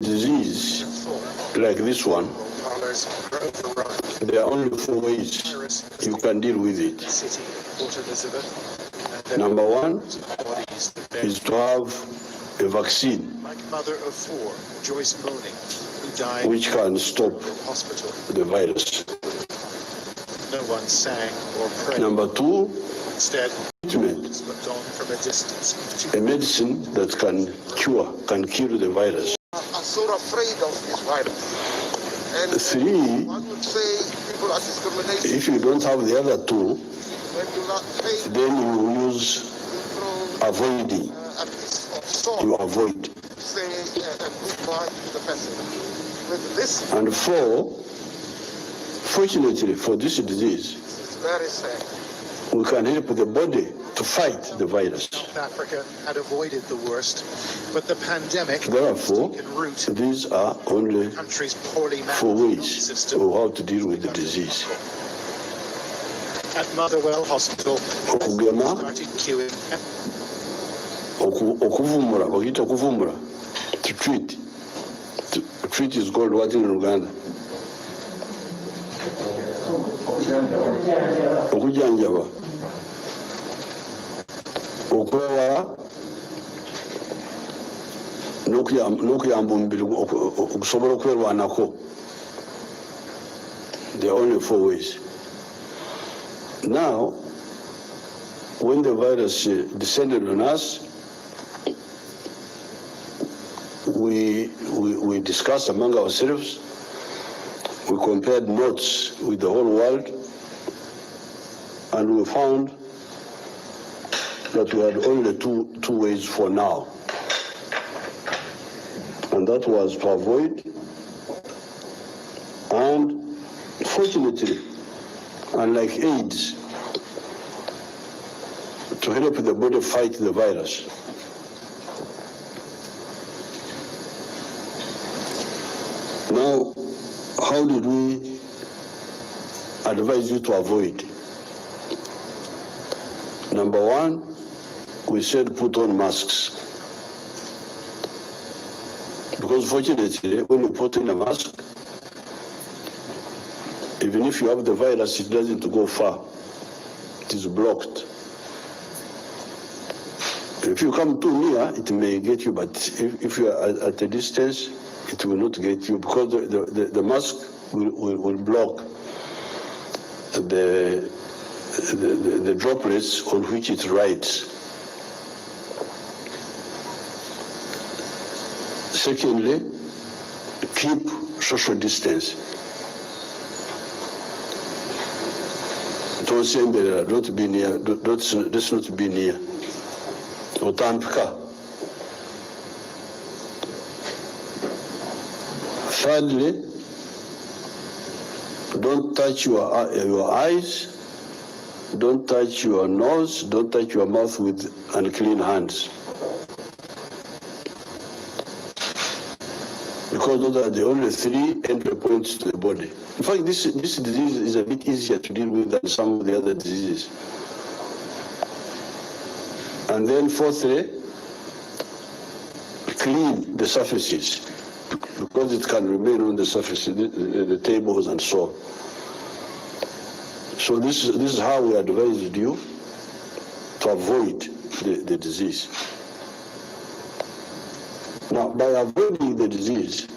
disease like this one, there are only 4 ways you can deal with it. Number one is to have a vaccine which can stop the virus. Number two, treatment, a medicine that can kill the virus. Are so afraid of this virus. And three, one would say people are discriminating. If you don't have the other two, then you use avoiding. You avoid. Say goodbye to the person. With this. And four, fortunately for this disease, it's very sad. We can help the body to fight the virus. South Africa had avoided the worst, but the pandemic. Therefore, these are only 4 ways of how to deal with the disease. At Motherwell Hospital, started queuing. To treat. To treat is called what in Uganda? Okujanjaba. Okwewala n'okuyamba omubiri okusobola okwerwanako. There are only 4 ways. Now, when the virus descended on us, we discussed among ourselves. We compared notes with the whole world, and we found that we had only two ways for now. And that was to avoid, and fortunately, unlike AIDS, to help the body fight the virus. Now, how did we advise you to avoid? Number one, we said put on masks. Because fortunately, when you put in a mask, even if you have the virus, it doesn't go far. It is blocked. If you come too near, it may get you, but if you are at a distance, it will not get you, because the mask will block the droplets on which it rides. Secondly, keep social distance. Don't say, don't be near, let's not be near. Otampika. Thirdly, don't touch your eyes, don't touch your nose, don't touch your mouth with unclean hands. Because those are the only 3 entry points to the body. In fact, this disease is a bit easier to deal with than some of the other diseases. And then fourthly, clean the surfaces, because it can remain on the surface, the tables and so on. So this is how we advised you to avoid the disease. Now, by avoiding the disease,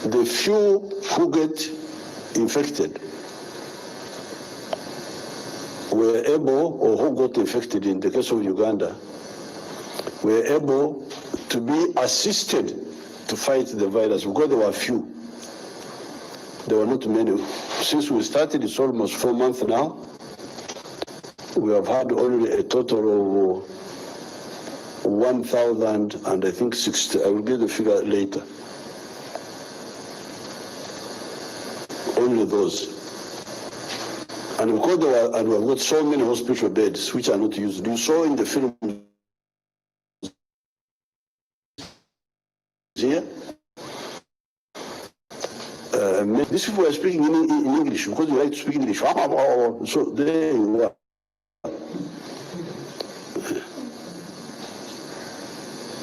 the few who get infected were able, or who got infected in the case of Uganda, were able to be assisted to fight the virus, because there were few. There were not many. Since we started, it's almost 4 months now. We have had only a total of 1,000 and I think 60. I will give the figure later. Only those. And because we have got so many hospital beds which are not used. You saw in the film here. These people are speaking in English because you like to speak English. So there you are.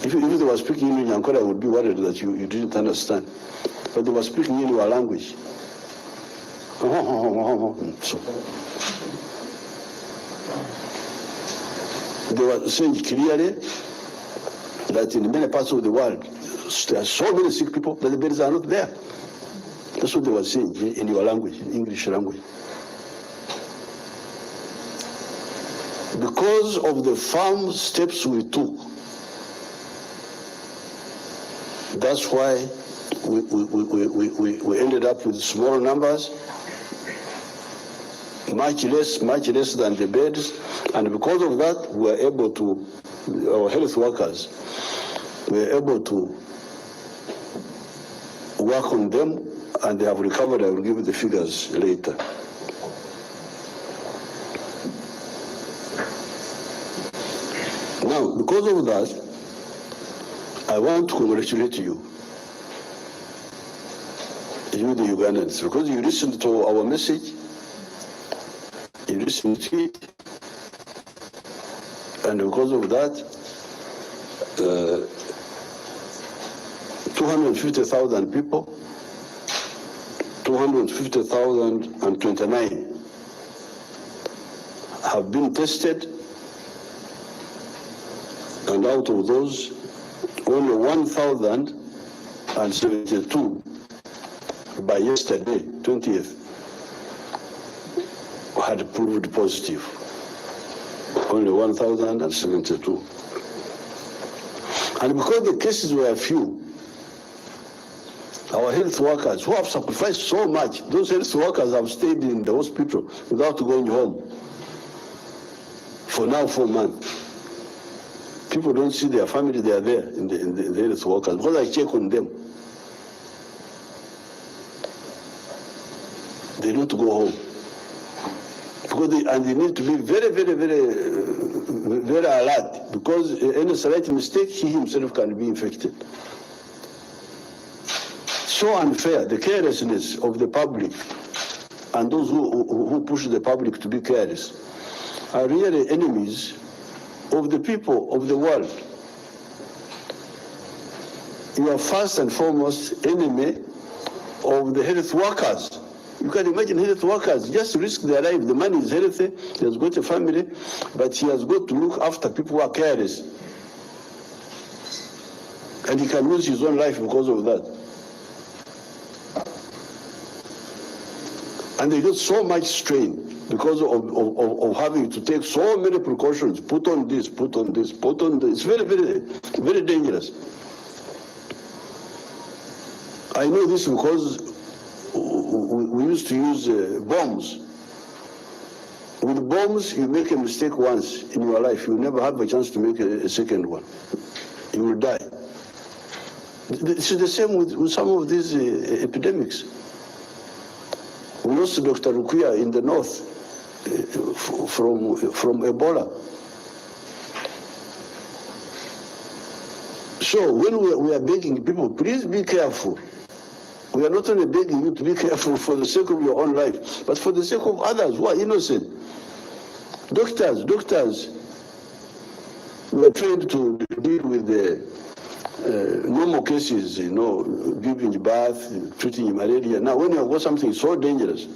If they were speaking in Nyankore, I would be worried that you didn't understand. But they were speaking in your language. So, they were saying clearly that in many parts of the world, there are so many sick people that the beds are not there. That's what they were saying in your language, in English language. Because of the firm steps we took, that's why we ended up with small numbers, much less than the beds, and because of that, we were able to, our health workers were able to work on them, and they have recovered. I will give you the figures later. Now, because of that, I want to congratulate you, the Ugandans, because you listened to our message, you listened to it, and because of that, 250,000 people, 250,029 have been tested, and out of those, only 1,072 by yesterday, 20th, had proved positive. Only 1,072. And because the cases were few, our health workers who have sacrificed so much, those health workers have stayed in the hospital without going home for now 4 months. People don't see their family, they are there in the health workers, because I check on them. They don't go home. Because they need to be very, very, very, very alert, because any slight mistake, he himself can be infected. So unfair, the carelessness of the public and those who push the public to be careless are really enemies of the people of the world. You are first and foremost enemy of the health workers. You can imagine health workers just risk their life. The man is healthy, he has got a family, but he has got to look after people who are careless. And he can lose his own life because of that. And they get so much strain because of having to take so many precautions, put on this, put on this, put on this. It's very, very, very dangerous. I know this because we used to use bombs. With bombs, you make a mistake once in your life, you never have a chance to make a second one. You will die. It's the same with some of these epidemics. We lost Dr. Rukia in the north from Ebola. So when we are begging people, please be careful. We are not only begging you to be careful for the sake of your own life, but for the sake of others who are innocent. Doctors were trained to deal with the normal cases, giving birth, treating malaria. Now, when you have got something so dangerous,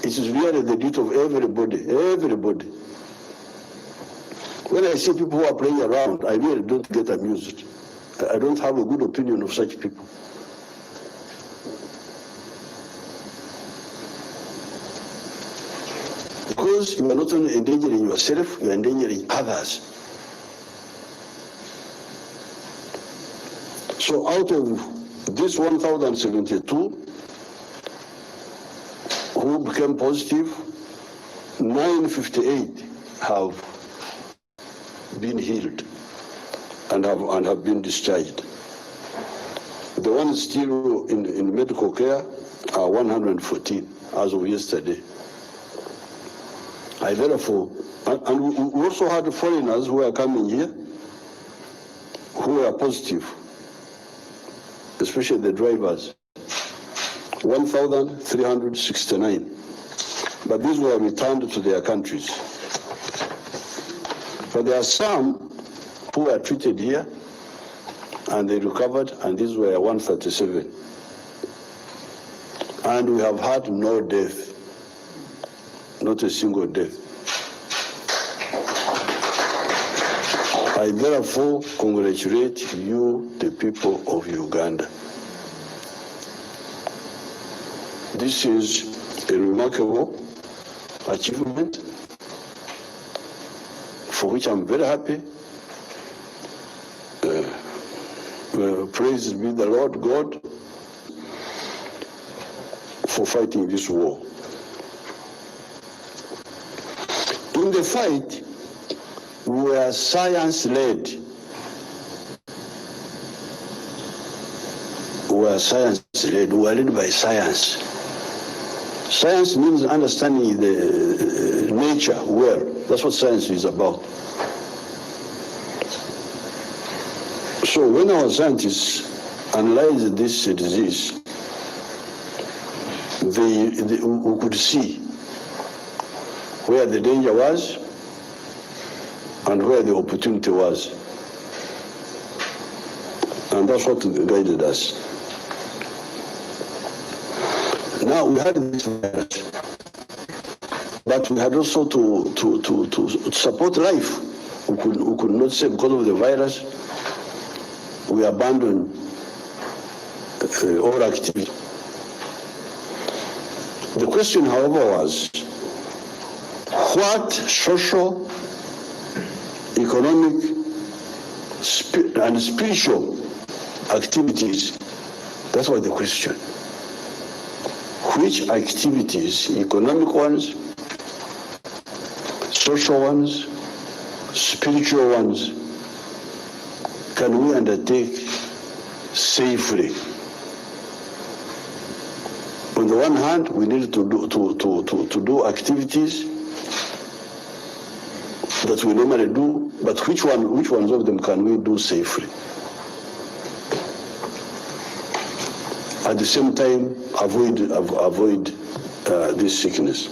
it is really the duty of everybody. When I see people who are playing around, I really don't get amused. I don't have a good opinion of such people. Because you are not only endangering yourself, you are endangering others. So out of this 1,072 who became positive, 958 have been healed and have been discharged. The ones still in medical care are 114 as of yesterday. I therefore, and we also had foreigners who are coming here who are positive, especially the drivers, 1,369. But these were returned to their countries. But there are some who were treated here, and they recovered, and these were 137. And we have had no death, not a single death. I therefore congratulate you, the people of Uganda. This is a remarkable achievement for which I'm very happy. Praise be the Lord God for fighting this war. In the fight, we were science-led. We were science-led. We were led by science. Science means understanding the nature well. That's what science is about. So when our scientists analyzed this disease, we could see where the danger was and where the opportunity was. And that's what guided us. Now we had this virus, but we had also to support life. We could not say because of the virus, we abandoned all activity. The question, however, was what social, economic, and spiritual activities? That's what the question. Which activities, economic ones, social ones, spiritual ones, can we undertake safely? On the one hand, we need to do activities that we normally do, but which ones of them can we do safely? At the same time, avoid this sickness.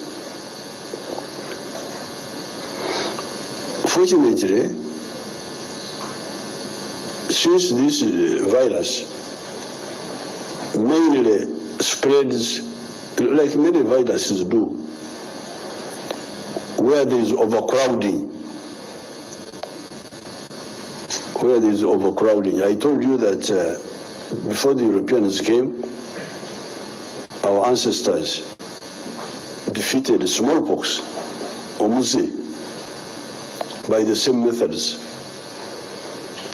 Fortunately, since this virus mainly spreads like many viruses do, where there is overcrowding. I told you that before the Europeans came, our ancestors defeated smallpox, or Museveni, by the same methods.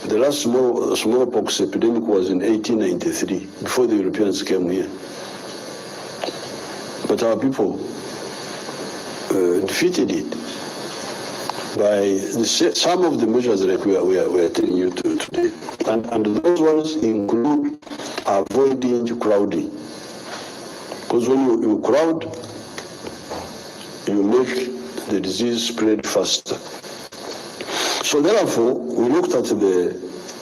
The last smallpox epidemic was in 1893, before the Europeans came here. But our people defeated it by some of the measures like we are telling you today. And those ones include avoiding crowding. Because when you crowd, you make the disease spread faster. So therefore, we looked at the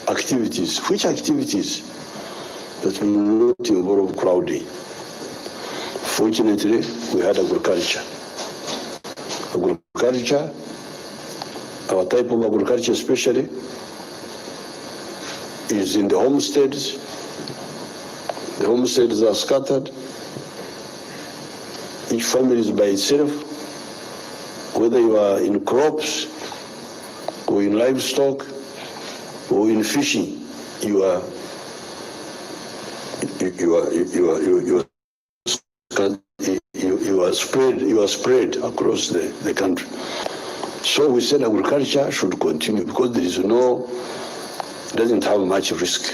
activities. Which activities that will not involve crowding? Fortunately, we had agriculture. Agriculture, our type of agriculture especially, is in the homesteads. The homesteads are scattered. Each family is by itself. Whether you are in crops, or in livestock, or in fishing, you are spread across the country. So we said agriculture should continue because doesn't have much risk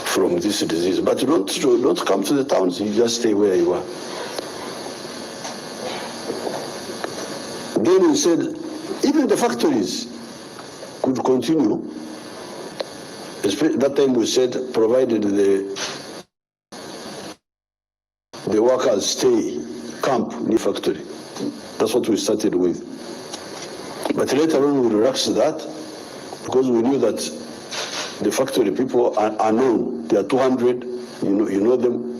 from this disease. But don't come to the towns, you just stay where you are. Then we said even the factories could continue. That time we said provided the workers stay camp near factory. That's what we started with. But later on we relaxed that because we knew that the factory people are known. There are 200, you know them.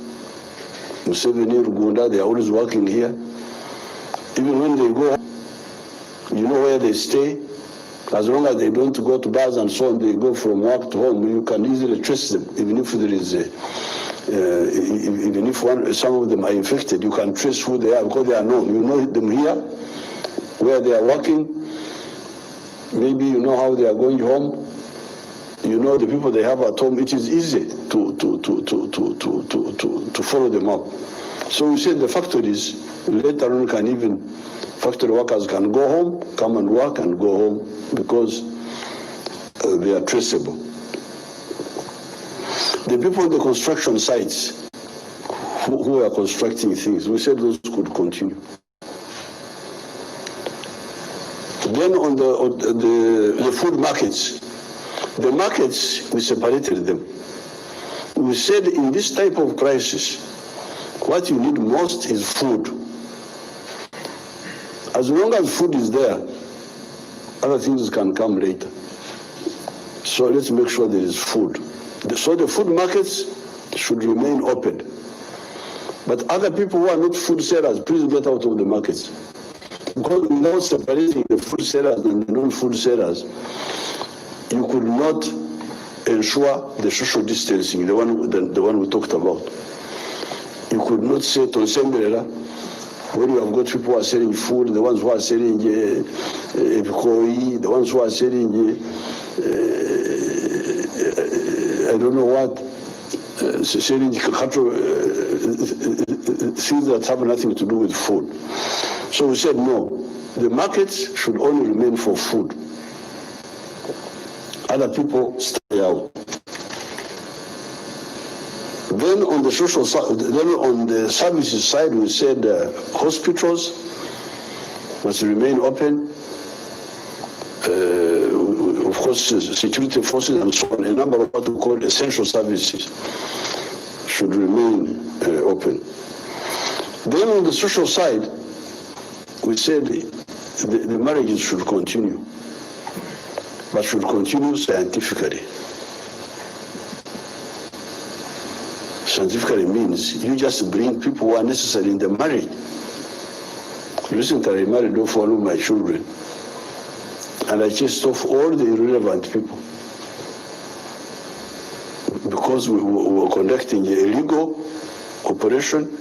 Museveni, Uganda, they are always working here. Even when they go, you know where they stay, As long as they don't go to bars and so on, they go from work to home, you can easily trace them, even if there is even if some of them are infected, you can trace who they are because they are known. You know them here, where they are working. Maybe you know how they are going home. You know the people they have at home. It is easy to follow them up. So we said the factories later on can even factory workers can go home, come and work and go home because they are traceable. The people on the construction sites who are constructing things, we said those could continue. Then on the food markets, the markets, we separated them. We said in this type of crisis, what you need most is food. As long as food is there, other things can come later. So let's make sure there is food. So the food markets should remain open. But other people who are not food sellers, please get out of the markets. Because without separating the food sellers and the non-food sellers, you could not ensure the social distancing, the one we talked about. You could not say to Sembrella, when you have got people who are selling food, the ones who are selling ebikoi, the ones who are selling I don't know what, selling cattle, things that have nothing to do with food. So we said no, the markets should only remain for food. Other people stay out. Then on the social side, then on the services side, we said hospitals must remain open. Of course, security forces and so on, a number of what we call essential services should remain open. Then on the social side, we said the marriages should continue, but should continue scientifically. Scientifically means you just bring people who are necessary in the marriage. Recently, I married off one of my children, and I chased off all the irrelevant people because we were conducting a legal operation,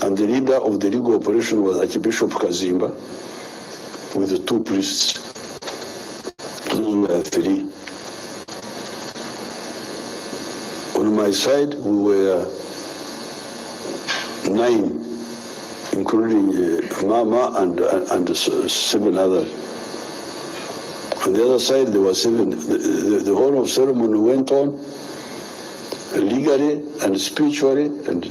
and the leader of the legal operation was Archbishop Kazimba with the two priests. Those were three. On my side, we were 9, including Mama and 7 others. On the other side, there were 7. The whole of ceremony went on legally and spiritually, and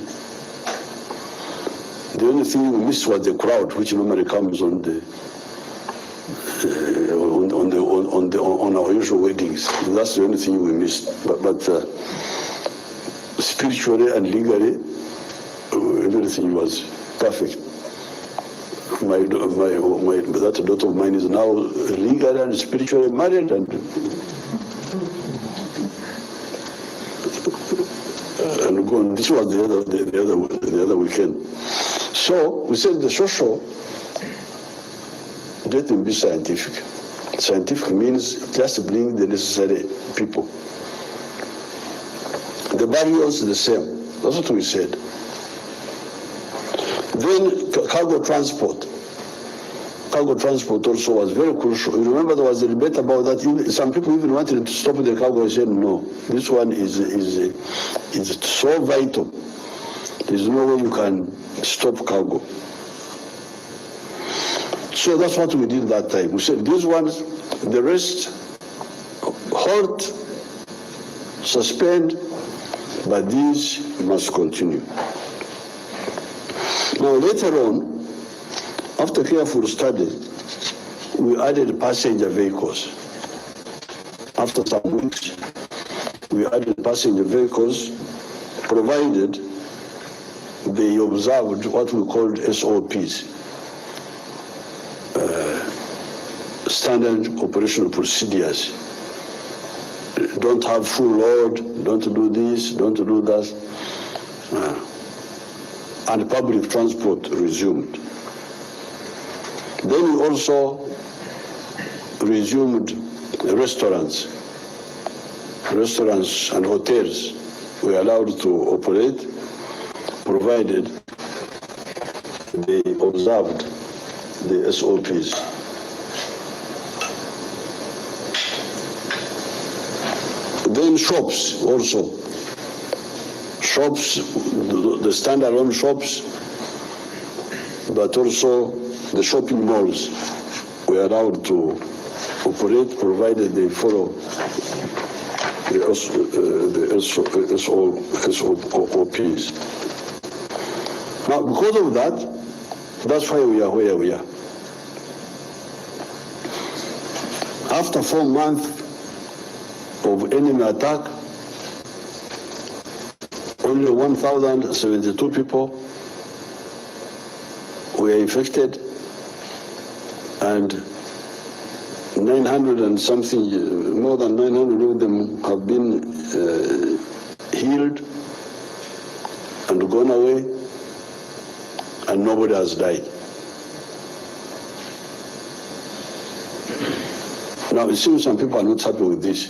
the only thing we missed was the crowd, which normally comes on our usual weddings. That's the only thing we missed. But spiritually and legally, everything was perfect. That daughter of mine is now legally and spiritually married, and gone. This was the other weekend. So we said the social, let them be scientific. Scientific means just bring the necessary people. The barriers the same. That's what we said. Then cargo transport. Cargo transport also was very crucial. You remember there was a debate about that. Some people even wanted to stop the cargo. I said no. This one is so vital. There's no way you can stop cargo. So that's what we did that time. We said these ones, the rest, halt, suspend, but these must continue. Now later on, after careful study, we added passenger vehicles. After some weeks, we added passenger vehicles, provided they observed what we called SOPs, standard operational procedures. Don't have full load, don't do this, don't do that. And public transport resumed. Then we also resumed restaurants and hotels were allowed to operate, provided they observed the SOPs. Then shops also. Shops, the standalone shops, but also the shopping malls were allowed to operate, provided they follow the SOPs. Now, because of that, that's why we are where we are. After 4 months of enemy attack, only 1,072 people were infected, and 900 and something, more than 900 of them have been healed and gone away, and nobody has died. Now, it seems some people are not happy with this.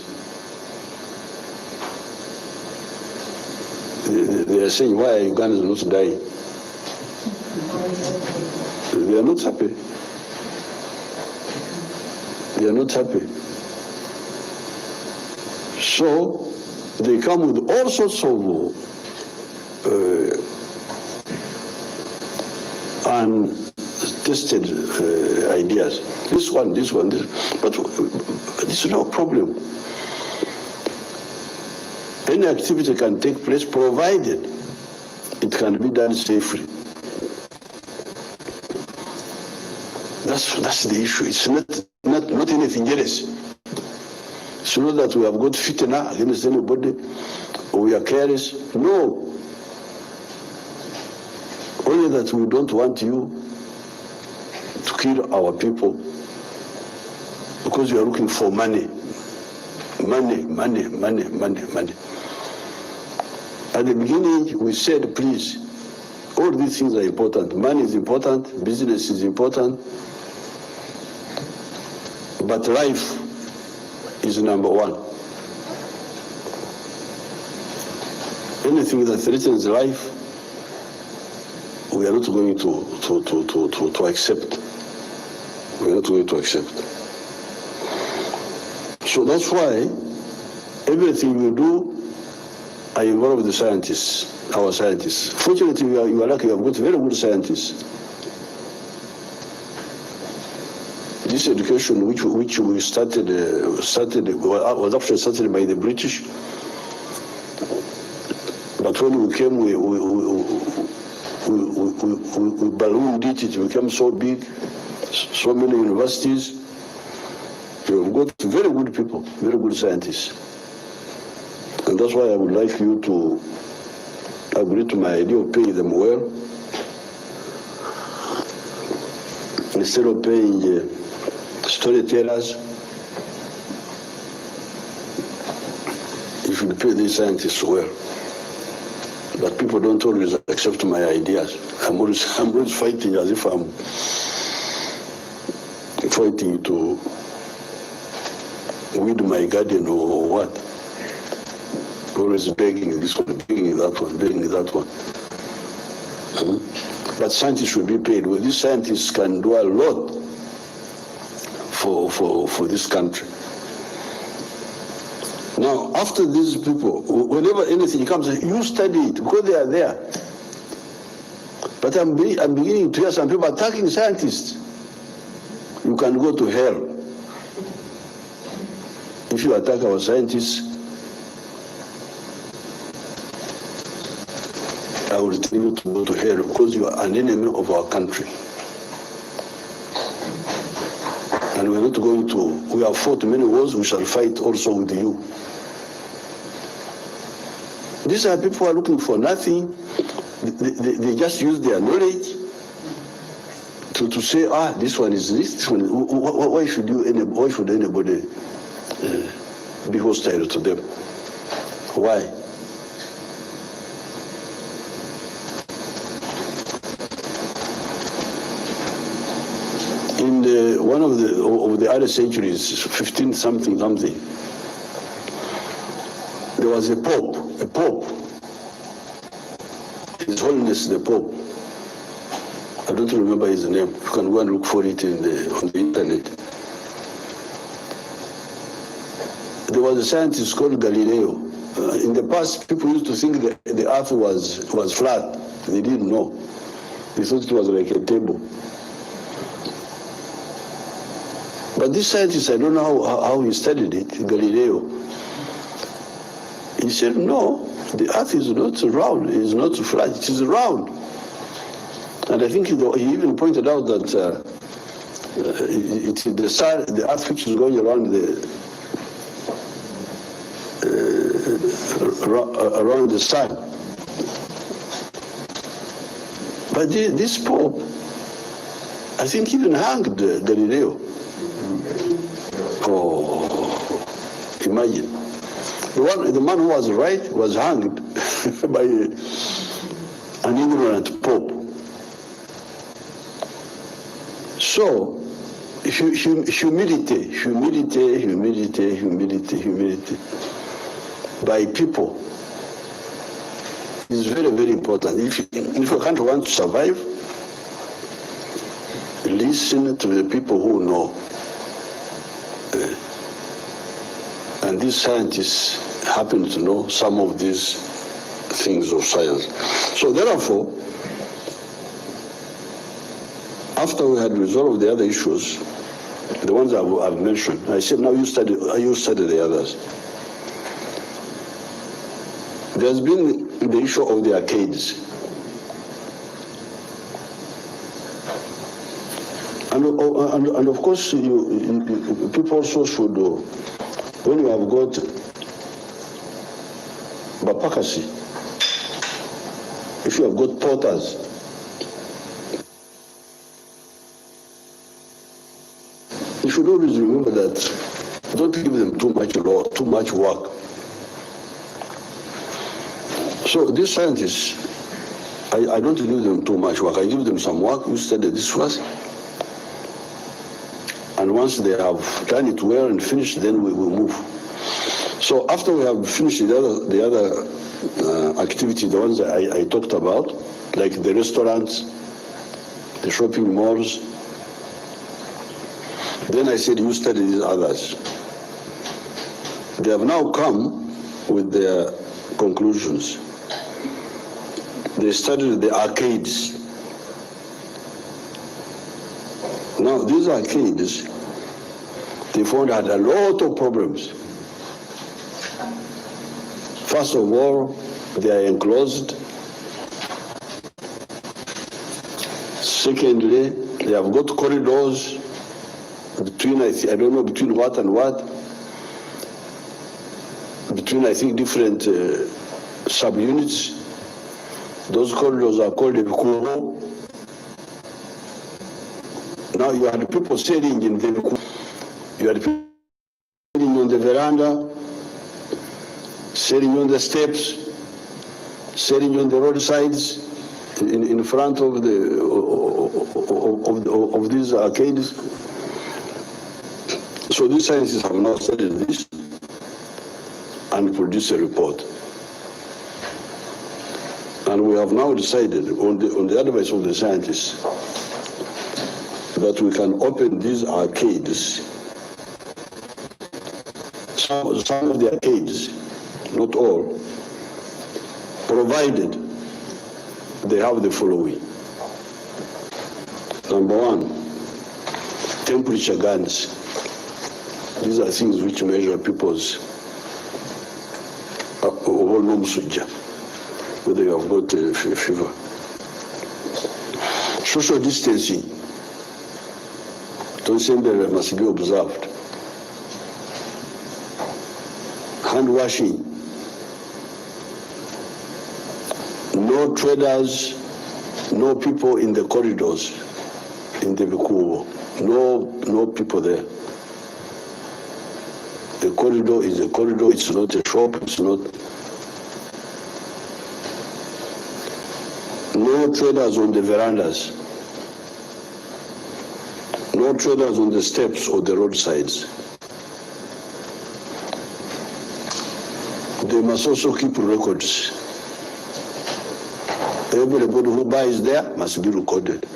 They are saying, why are Ugandans not dying? They are not happy. They are not happy. So they come with all sorts of untested ideas. This one. But this is no problem. Any activity can take place provided it can be done safely. That's the issue. It's not anything else. It's not that we have got fitna against anybody or we are careless. No. Only that we don't want you to kill our people because you are looking for money. Money. At the beginning, we said, please, all these things are important. Money is important, business is important, but life is number one. Anything that threatens life, we are not going to accept. We are not going to accept. So that's why everything we do, I involve the scientists, our scientists. Fortunately, you are lucky, you have got very good scientists. This education, which we started was actually started by the British. But when we came, we ballooned it. It became so big, so many universities. We've got very good people, very good scientists. And that's why I would like you to agree to my idea of paying them well. Instead of paying storytellers, you should pay these scientists well. But people don't always accept my ideas. I'm always fighting as if I'm fighting to weed my garden or what. Always begging this one, begging that one, begging that one. But scientists should be paid. Well, these scientists can do a lot for this country. Now, after these people, whenever anything comes, you study it because they are there. But I'm beginning to hear some people attacking scientists. You can go to hell if you attack our scientists. I will tell you to go to hell because you are an enemy of our country. And we're not going to, we have fought many wars, we shall fight also with you. These are people who are looking for nothing. They just use their knowledge to say, this one is this one. Why should anybody be hostile to them? Why? In one of the other centuries, 15 something, there was a pope, His Holiness the Pope. I don't remember his name. You can go and look for it on the internet. There was a scientist called Galileo. In the past, people used to think that the earth was flat. They didn't know. They thought it was like a table. But this scientist, I don't know how he studied it, Galileo. He said, no, the earth is not round, it is not flat, it is round. And I think he even pointed out that it's the sun, the earth which is going around around the sun. But this Pope, I think, even hanged Galileo. Oh, imagine. The man who was right was hanged by an ignorant Pope. So, humility by people is very, very important. If a country wants to survive, listen to the people who know. And these scientists happen to know some of these things of science. So therefore, after we had resolved the other issues, the ones I've mentioned, I said, now you study the others. There's been the issue of the arcades. And of course, people also should, when you have got Bapakasi, if you have got porters, you should always remember that don't give them too much work. So these scientists, I don't give them too much work. I give them some work. You study this first. And once they have done it well and finished, then we will move. So after we have finished the other activity, the ones I talked about, like the restaurants, the shopping malls, then I said, you study these others. They have now come with their conclusions. They studied the arcades. Now, these arcades, they found had a lot of problems. First of all, they are enclosed. Secondly, they have got corridors between, I don't know, between what and what. Between, I think, different subunits. Those corridors are called Vikubo. Now you had people sitting in the Vikubo. You had people sitting on the veranda, sitting on the steps, sitting on the roadsides, in front of these arcades. So these scientists have now studied this and produced a report. And we have now decided, on the advice of the scientists, that we can open these arcades. Some of the arcades, not all, provided they have the following. Number one, temperature guns. These are things which measure people's whether you have got a fever. Social distancing, must be observed. Hand washing. No traders, no people in the corridors, in the Vikubo. No people there. The corridor is a corridor, it's not a shop, it's not. No traders on the verandas. No no trailers on the steps or the roadsides. They must also keep records. Everybody who buys there must be recorded.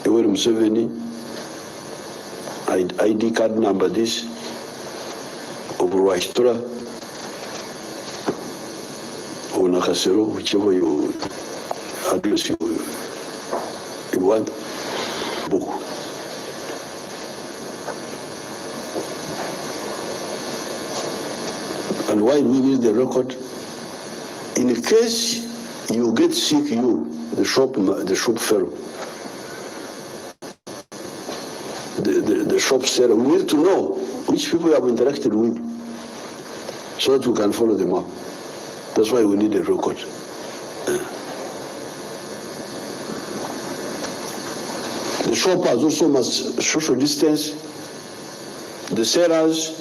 Ewaffe Museveni, ID card number this, Oburuashtura, or Nakasero, whichever you address you want. Book. And why we need the record? In case you get sick, the shop fellow, the shop seller, we need to know which people you have interacted with so that we can follow them up. That's why we need a record. The shoppers also must social distance. The sellers,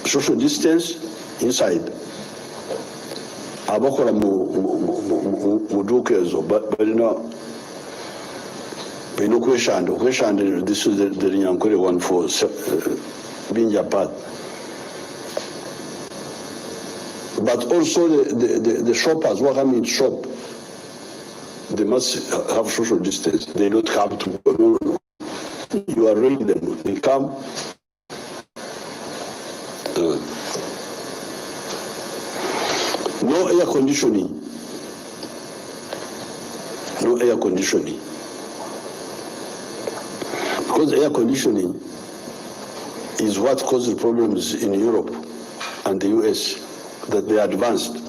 social distance inside. Abakora mudukezo, but you know, question, this is the Nyankore one for being Japan. But also the shoppers, what I mean shop, they must have social distance. They don't have to go. No. You arrange them. They come. No air conditioning. No air conditioning. Because air conditioning is what causes problems in Europe and the US, that they are advanced.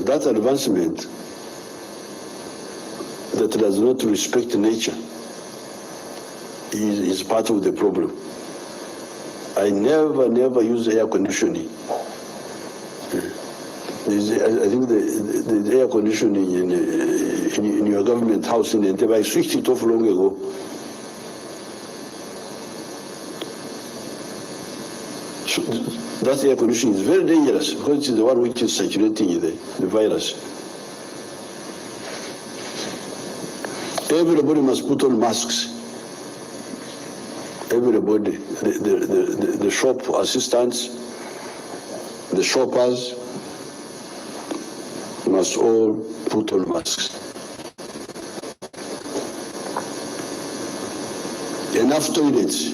That advancement that does not respect nature is part of the problem. I never use air conditioning. I think the air conditioning in your government house in Entebbe, I switched it off long ago. So that air conditioning is very dangerous because it is the one which is circulating the virus. Everybody must put on masks. Everybody, the shop assistants, the shoppers must all put on masks. Enough toilets.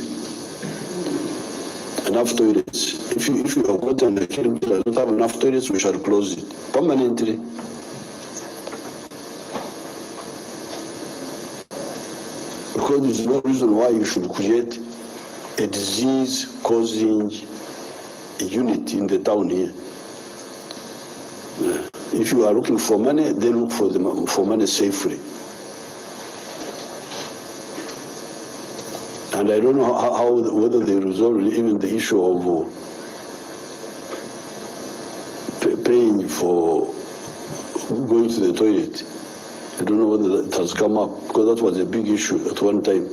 Enough toilets. If you have gotten a kid that don't have enough toilets, we shall close it permanently. Because there's no reason why you should create a disease-causing unit in the town here. If you are looking for money, then look for money safely. And I don't know whether they resolve even the issue of paying for going to the toilet. I don't know whether that has come up, because that was a big issue at one time.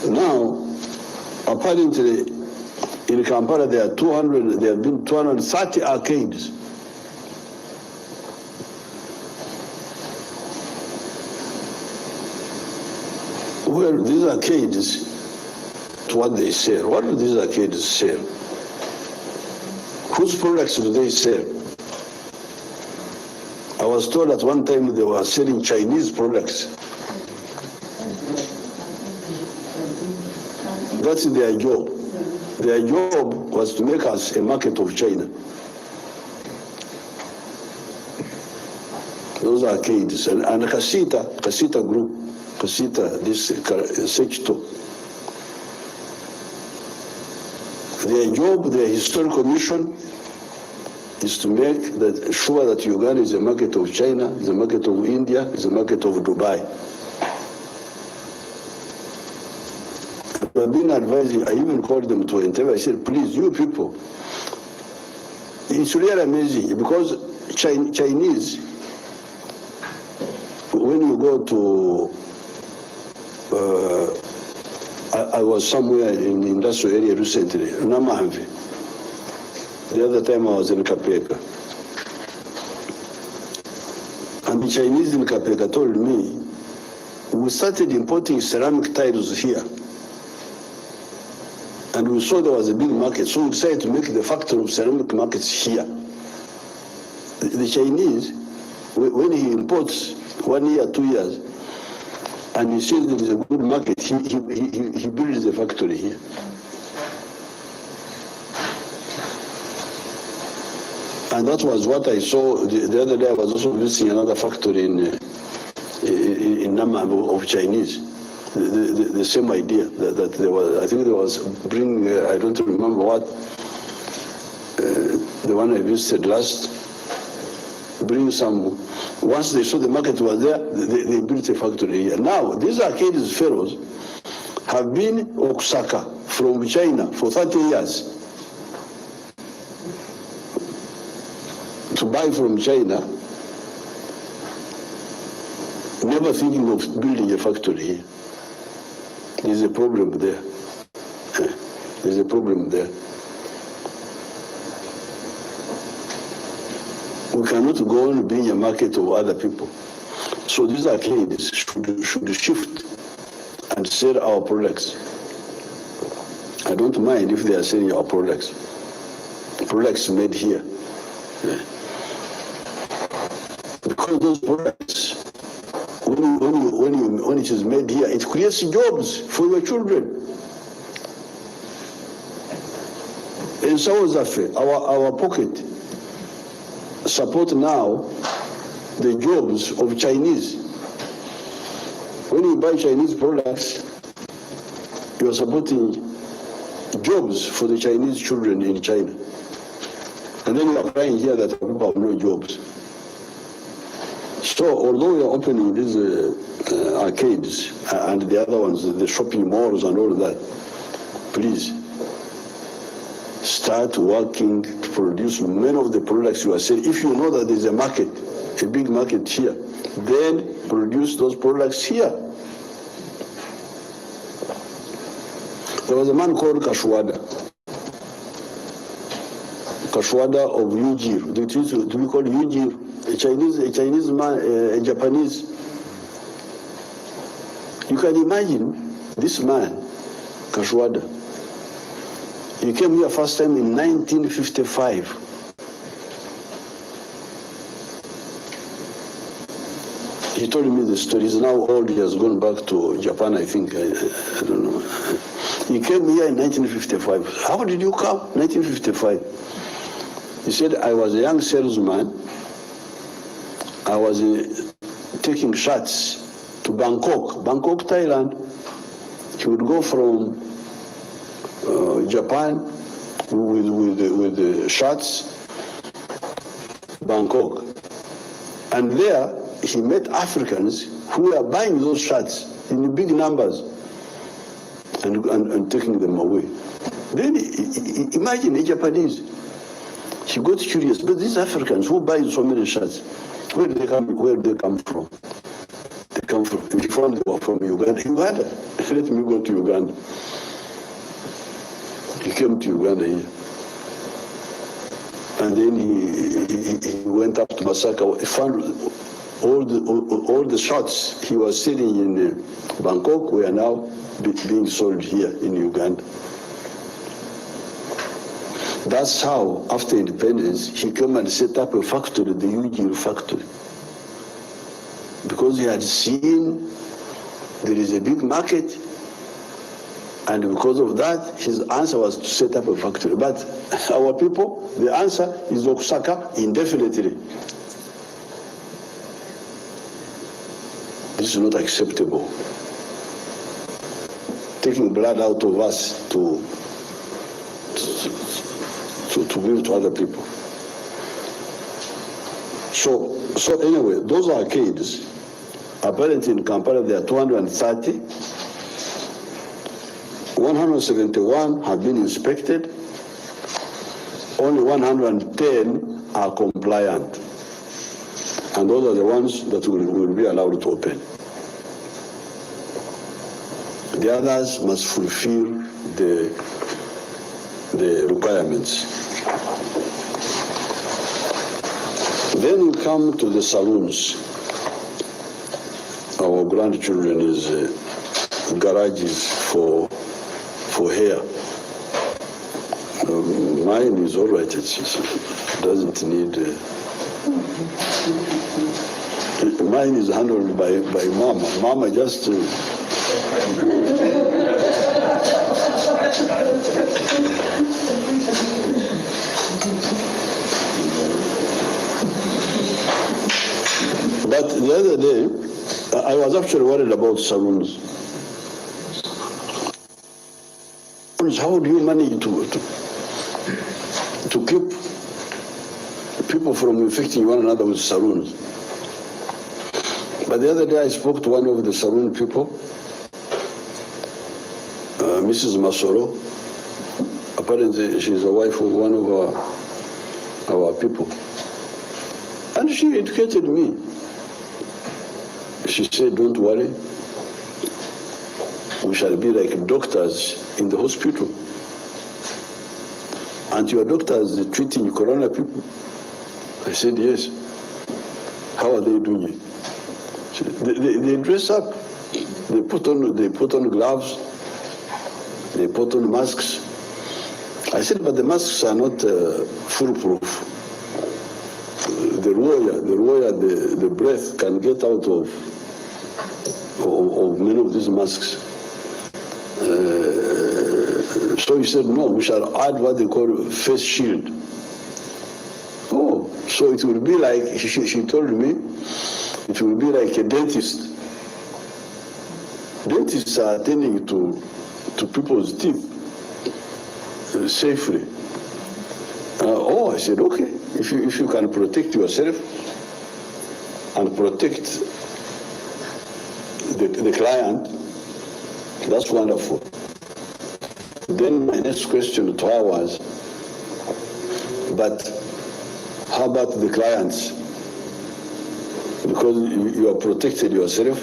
Now, apparently, in Kampala, there have been 230 arcades. Well, these arcades, to what they sell. What do these arcades sell? Whose products do they sell? I was told at one time they were selling Chinese products. That's their job. Their job was to make us a market of China. Those arcades. And Kasita Group, this sector. Their job, their historical mission is to make sure that Uganda is a market of China, is a market of India, is a market of Dubai. I've been advising, I even called them to Entebbe. I said, please, you people, it's really amazing because Chinese, when you go to, I was somewhere in the industrial area recently, Namahanvi. The other time I was in Kapeka. The Chinese in Kapeka told me, we started importing ceramic tiles here. And we saw there was a big market, so we decided to make the factory of ceramic markets here. The Chinese, when he imports 1 year, 2 years, and he sees there is a good market, he builds a factory here. And that was what I saw the other day. I was also visiting another factory in Nama of Chinese. The same idea that there was, I think there was bring, I don't remember what, the one I visited last, bring some, once they saw the market was there, they built a factory here. Now, these Arcades fellows have been Osaka from China for 30 years. To buy from China, never thinking of building a factory here. There's a problem there. There's a problem there. We cannot go on being a market of other people. So these Arcades should shift and sell our products. I don't mind if they are selling our products. Products made here. Because those products, when it is made here, it creates jobs for your children. In South Africa, our pocket support now the jobs of Chinese. When you buy Chinese products, you are supporting jobs for the Chinese children in China. And then you are crying here that people have no jobs. So although we are opening these arcades and the other ones, the shopping malls and all that, please start working to produce many of the products you are selling. If you know that there's a market, a big market here, then produce those products here. There was a man called Kashwada of Ujir. Do we call Ujir? A Chinese man, a Japanese. You can imagine this man, Kashwada. He came here first time in 1955. He told me the story. He's now old. He has gone back to Japan, I think. I don't know. He came here in 1955. How did you come? 1955. He said, I was a young salesman. I was taking shots to Bangkok, Thailand. He would go from Japan with the shots, Bangkok. And there he met Africans who were buying those shots in big numbers and taking them away. Then imagine a Japanese. He got curious, but these Africans who buy so many shots, where do they come from? They come from, he found they were from Uganda. Let me go to Uganda. He came to Uganda here. And then he went up to Masaka. He found all the shots he was selling in Bangkok were now being sold here in Uganda. That's how, after independence, he came and set up a factory, the Ujir factory. Because he had seen there is a big market, and because of that, his answer was to set up a factory. But our people, the answer is Osaka indefinitely. This is not acceptable. Taking blood out of us to give to other people. So anyway, those arcades, apparently in Kampala there are 230. 171 have been inspected. Only 110 are compliant. And those are the ones that will be allowed to open. The others must fulfill the requirements. Then we come to the saloons. grandchildren's garages for hair. Mine is all right. It doesn't need. Mine is handled by Mama. Mama just. But the other day, I was actually worried about salons. How do you manage to keep people from infecting one another with saloons? But the other day I spoke to one of the saloon people, Mrs. Masoro. Apparently she's a wife of one of our people. And she educated me. She said, don't worry, we shall be like doctors in the hospital. And your doctors treating corona people? I said, yes. How are they doing it? They dress up. They put on gloves. They put on masks. I said, but the masks are not foolproof. The breath can get out of many of these masks. So he said, no, we shall add what they call face shield. Oh, so it will be like, she told me, it will be like a dentist. Dentists are attending to people's teeth safely. I said, okay, if you can protect yourself and protect the client, that's wonderful. Then my next question to her was, but how about the clients? Because you are protected yourself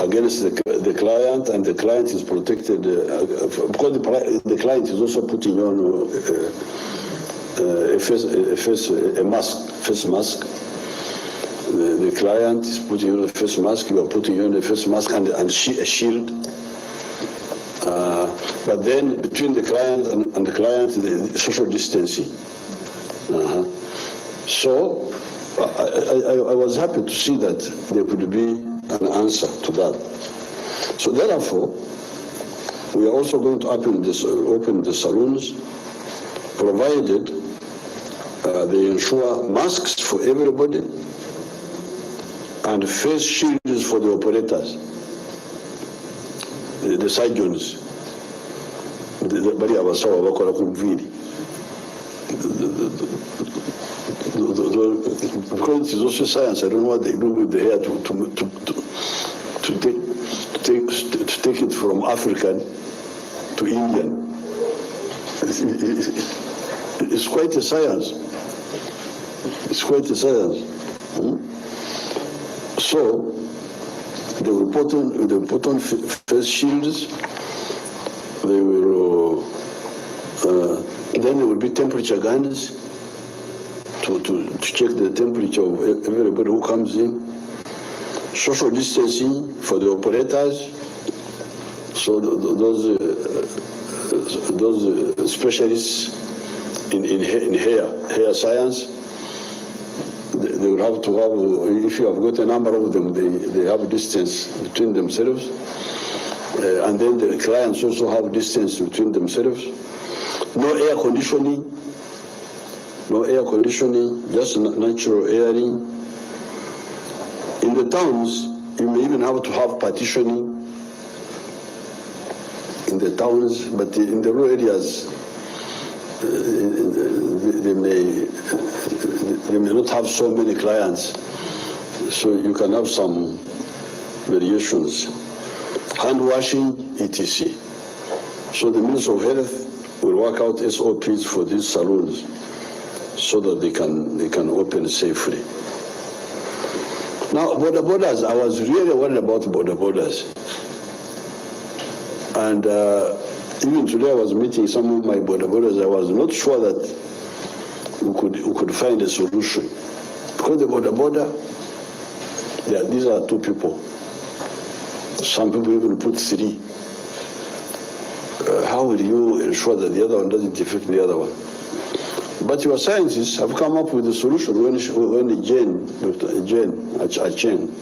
against the client, and the client is protected because the client is also putting on a face mask. The client is putting on a face mask. You are putting on a face mask and a shield. But then between the client and the client, the social distancing. So I was happy to see that there could be an answer to that. So therefore, we are also going to open the saloons, provided they ensure masks for everybody and face shields for the operators, the surgeons. Bari abasawo bakora ku mviri. Because it is also science, I don't know what they do with the hair to take it from African to Indian. It's quite a science. It's quite a science. So they will put on face shields. They will then there will be temperature guns to check the temperature of everybody who comes in. Social distancing for the operators. So those specialists in hair science, they will have to have, if you have got a number of them, they have distance between themselves. And then the clients also have distance between themselves. No air conditioning, just natural airing. In the towns, you may even have to have partitioning in the towns, but in the rural areas, they may not have so many clients, so you can have some variations. Hand washing, etc. So the Ministry of Health will work out SOPs for these salons so that they can open safely. Now, border borders, I was really worried about border borders. And even today I was meeting some of my border borders. I was not sure that we could find a solution. Because the border, these are two people. Some people even put 3. How will you ensure that the other one doesn't affect the other one? But your scientists have come up with a solution. When Dr. Jane Achen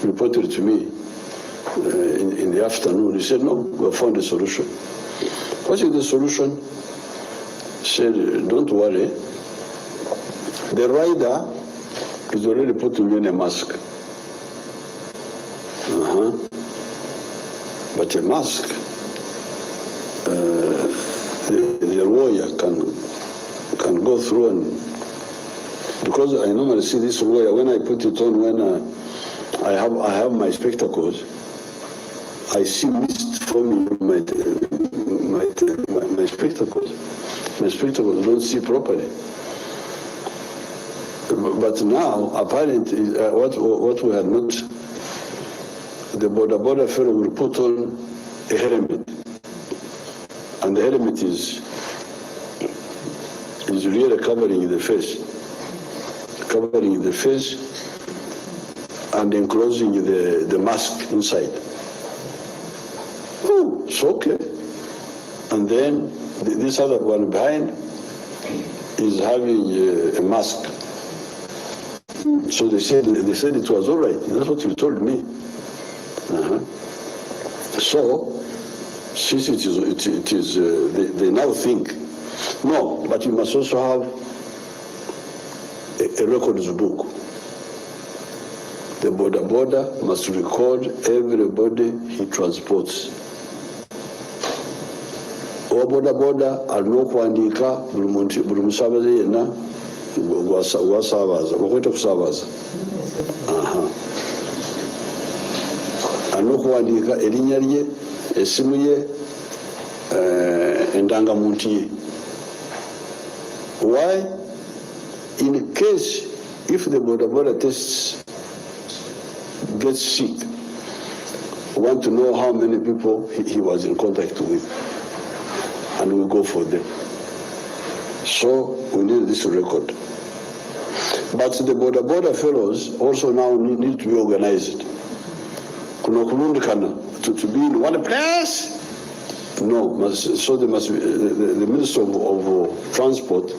reported to me in the afternoon, he said, no, we have found a solution. What is the solution? He said, don't worry. The rider is already putting in a mask. But a mask, the warrior can go through, and because I normally see this warrior when I put it on, when I have my spectacles, I see mist forming my spectacles. My spectacles don't see properly. But now, apparently, what we had not, the border fellow will put on a helmet, and the helmet is really covering the face, and enclosing the mask inside. Oh, it's okay. And then this other one behind is having a mask. So they said it was all right. That's what you told me. So, since it is they now think, no, but you must also have a records book. The border must record everybody he transports. Owa border alinokuandika buli musabaze yenna gwasabaza okweta kusabaza. Alinokuandika erinnya lye, esimu ye, endangamuntu ye. Why? In case if the border tests gets sick, we want to know how many people he was in contact with, and we go for them. So we need this record. But the border fellows also now need to be organized. To be in one place? No, so they must be, the Minister of Transport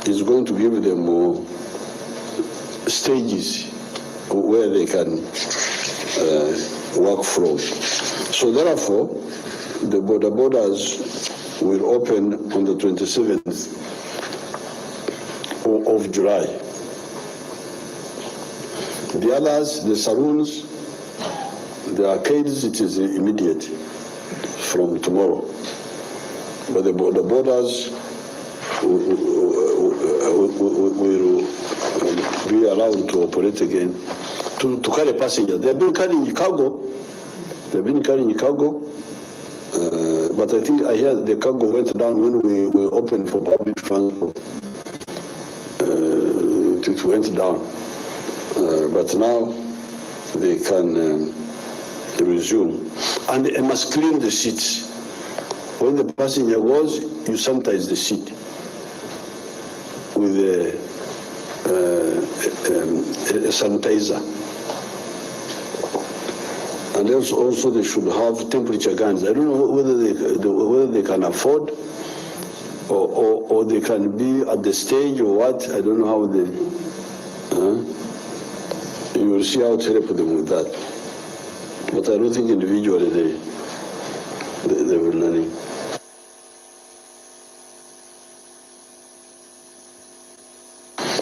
is going to give them stages where they can work from. So therefore, the borders will open on the 27th of July. The others, the saloons, the arcades, it is immediate from tomorrow. But the borders will be allowed to operate again to carry passengers. They've been carrying cargo. But I think I hear the cargo went down when we opened for public transport. It went down. But now they can resume. And they must clean the seats. When the passenger goes, you sanitize the seat with a sanitizer. And also they should have temperature guns. I don't know whether they can afford or they can be at the stage or what. I don't know how they. You will see how to help them with that. But I don't think individually they were learning.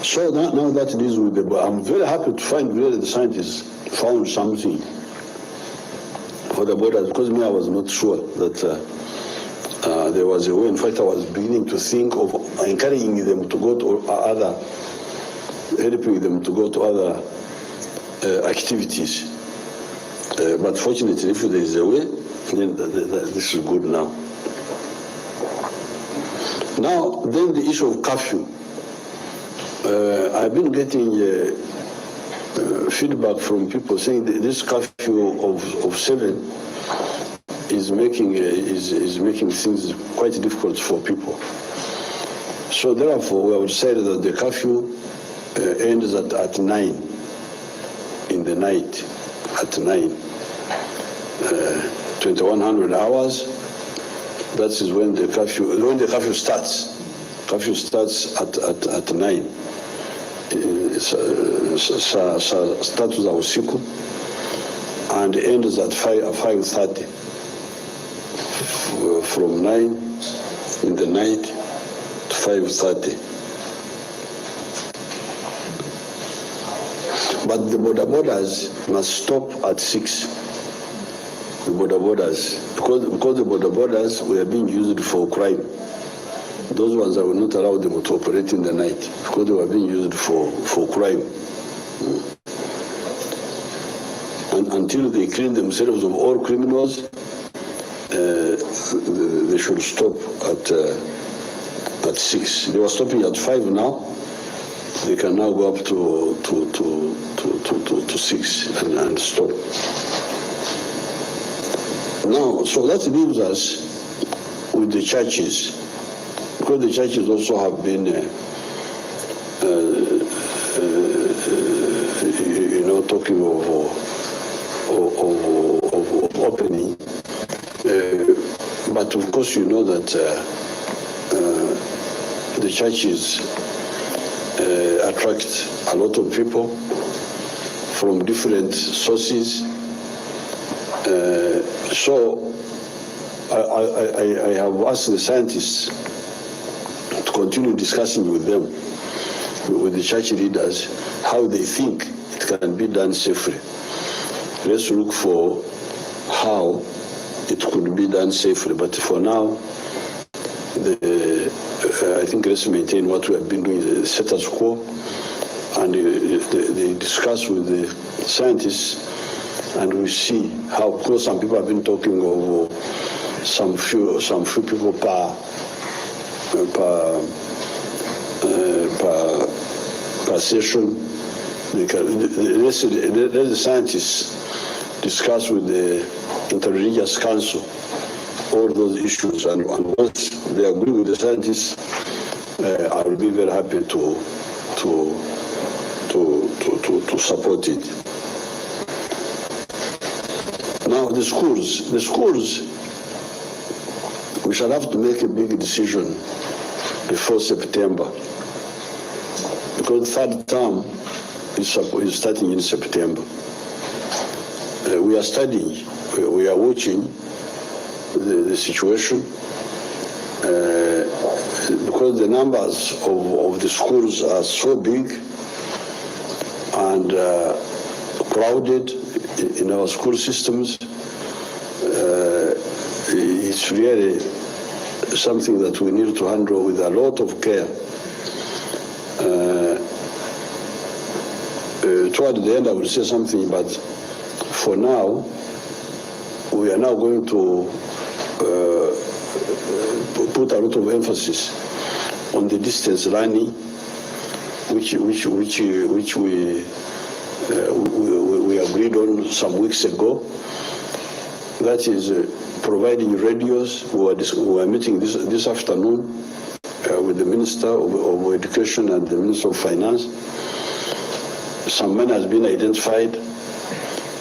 So now that it is with the, I'm very happy to find really the scientists found something for the borders, because me, I was not sure that there was a way. In fact, I was beginning to think of encouraging them to go to helping them to go to other activities. But fortunately, if there is a way, then this is good now. Now, then the issue of curfew. I've been getting feedback from people saying that this curfew of 7 is making things quite difficult for people. So therefore, we have decided that the curfew ends at 9 in the night, at 9. 2100 hours. That is when the curfew starts. Curfew starts at 9. Starts za usiku and ends at 5:30. From 9 in the night to 5:30. But the borders must stop at 6. The borders, because the borders were being used for crime. Those ones I will not allow them to operate in the night because they were being used for crime. And until they clean themselves of all criminals, they should stop at 6. They were stopping at 5 now. They can now go up to 6 and stop. Now, so that leaves us with the churches, because the churches also have been, talking of opening. But of course, you know that the churches attract a lot of people from different sources. So I have asked the scientists to continue discussing with them, with the church leaders, how they think it can be done safely. Let's look for how it could be done safely. But for now, I think let's maintain what we have been doing, the status quo, and they discuss with the scientists, and we see how close. Some people have been talking of some few people per session. Let the scientists discuss with the Interreligious Council all those issues, and once they agree with the scientists, I will be very happy to support it. Now the schools, we shall have to make a big decision before September, because the third term is starting in September. We are studying, we are watching the situation, because the numbers of the schools are so big and crowded in our school systems. It's really something that we need to handle with a lot of care. Toward the end I will say something, but for now we are now going to put a lot of emphasis on the distance learning, which we agreed on some weeks ago. That is providing radios. We are meeting this afternoon with the Minister of Education and the Minister of Finance. Some money has been identified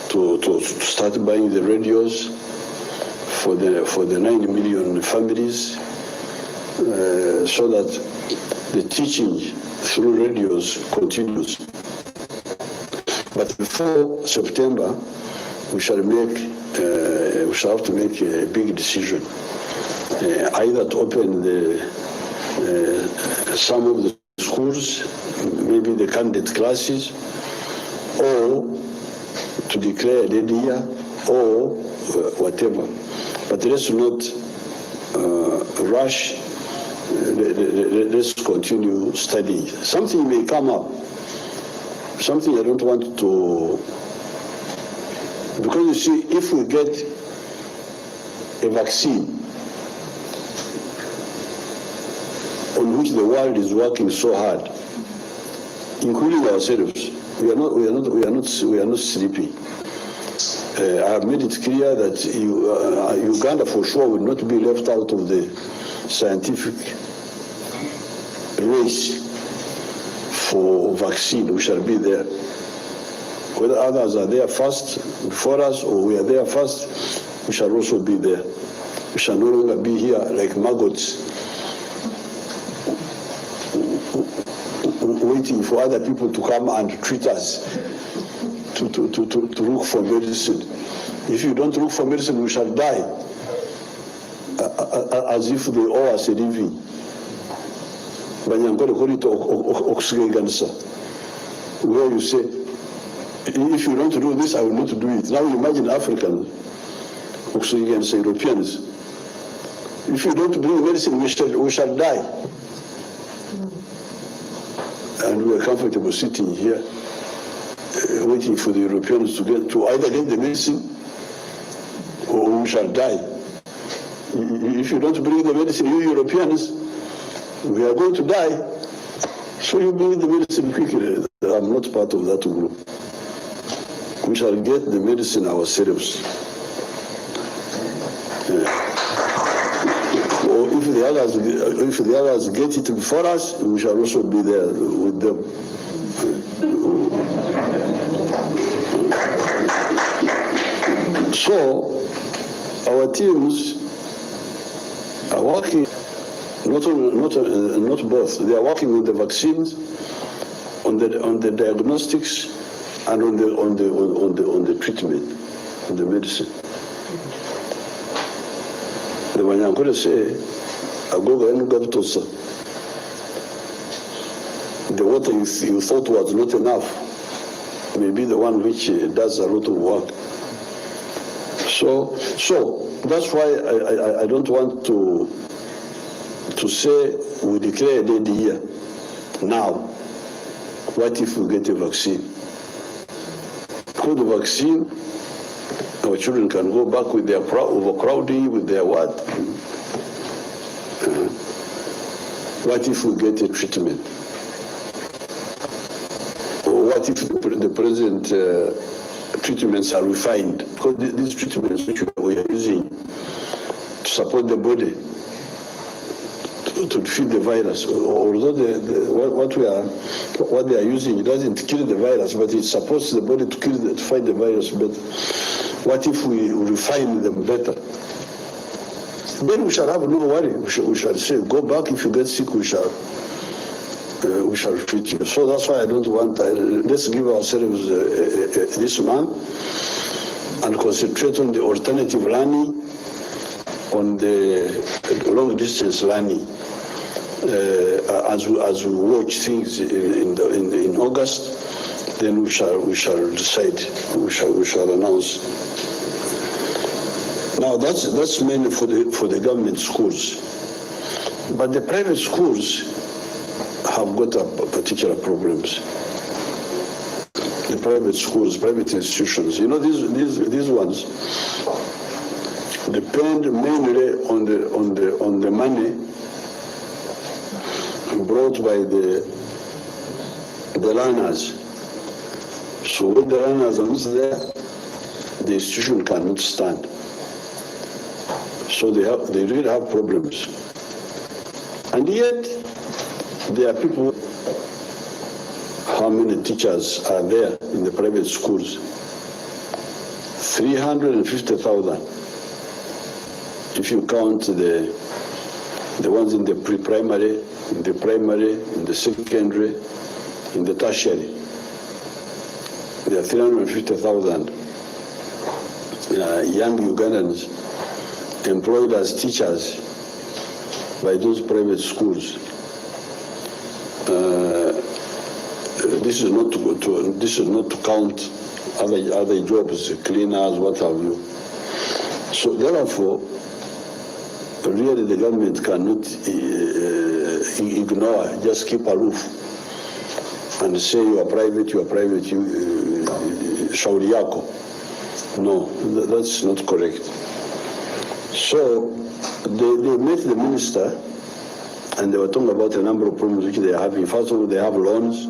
to start buying the radios for the 9 million families, so that the teaching through radios continues. But before September, we shall have to make a big decision, either to open some of the schools, maybe the candidate classes, or to declare a dead year, or whatever. But let's not rush. Let's continue studying. Something may come up. Something I don't want to, because you see, if we get a vaccine on which the world is working so hard, including ourselves, we are not sleeping. I have made it clear that Uganda for sure will not be left out of the scientific race for vaccine. We shall be there. Whether others are there first before us or we are there first, we shall also be there. We shall no longer be here like maggots, waiting for other people to come and treat us, to look for medicine. If you don't look for medicine, we shall die, as if they owe us a living. Where you say, if you don't do this, I will not do it. Now imagine Africans, Europeans. If you don't bring medicine, we shall die. And we are comfortable sitting here, waiting for the Europeans to either get the medicine or we shall die. If you don't bring the medicine, you Europeans, we are going to die. So you bring the medicine quickly. I'm not part of that group. We shall get the medicine ourselves. Or if the others get it before us, we shall also be there with them. So our teams are working, not both. They are working on the vaccines, on the diagnostics, and on the treatment, on the medicine. The Wanyankore say, the water you thought was not enough may be the one which does a lot of work. So that's why I don't want to say we declare a dead year now. What if we get a vaccine? Because the vaccine, our children can go back with their overcrowding, with their what? What if we get a treatment? Or what if the present treatments are refined? Because these treatments which we are using to support the body, to defeat the virus, although what they are using, it doesn't kill the virus, but it supports the body to fight the virus better. What if we refine them better? Then we shall have no worry. We shall say, go back. If you get sick, we shall treat you. So that's why I don't want. Let's give ourselves this month and concentrate on the alternative learning, on the long distance learning. As we watch things in August, then we shall decide. We shall announce. Now that's mainly for the government schools, but the private schools have got particular problems. The private schools, private institutions, these ones depend mainly on the money brought by the learners. So when the learners are not there, the institution cannot stand. So they really have problems. And yet, there are people, how many teachers are there in the private schools? 350,000. If you count the ones in the pre-primary, in the primary, in the secondary, in the tertiary. There are 350,000 young Ugandans employed as teachers by those private schools. This is not to count other jobs, cleaners, what have you. So therefore, really the government cannot ignore, just keep aloof and say you are private, shauri yako. No, that's not correct. So they met the minister and they were talking about a number of problems which they are having. First of all, they have loans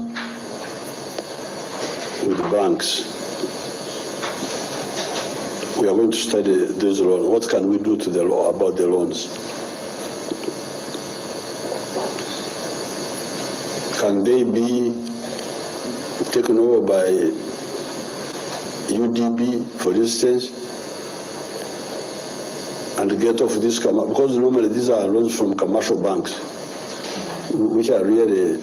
with the banks. We are going to study those loans. What can we do to the law about the loans? Can they be taken over by UDB, for instance? and get off this, because normally these are loans from commercial banks, which are really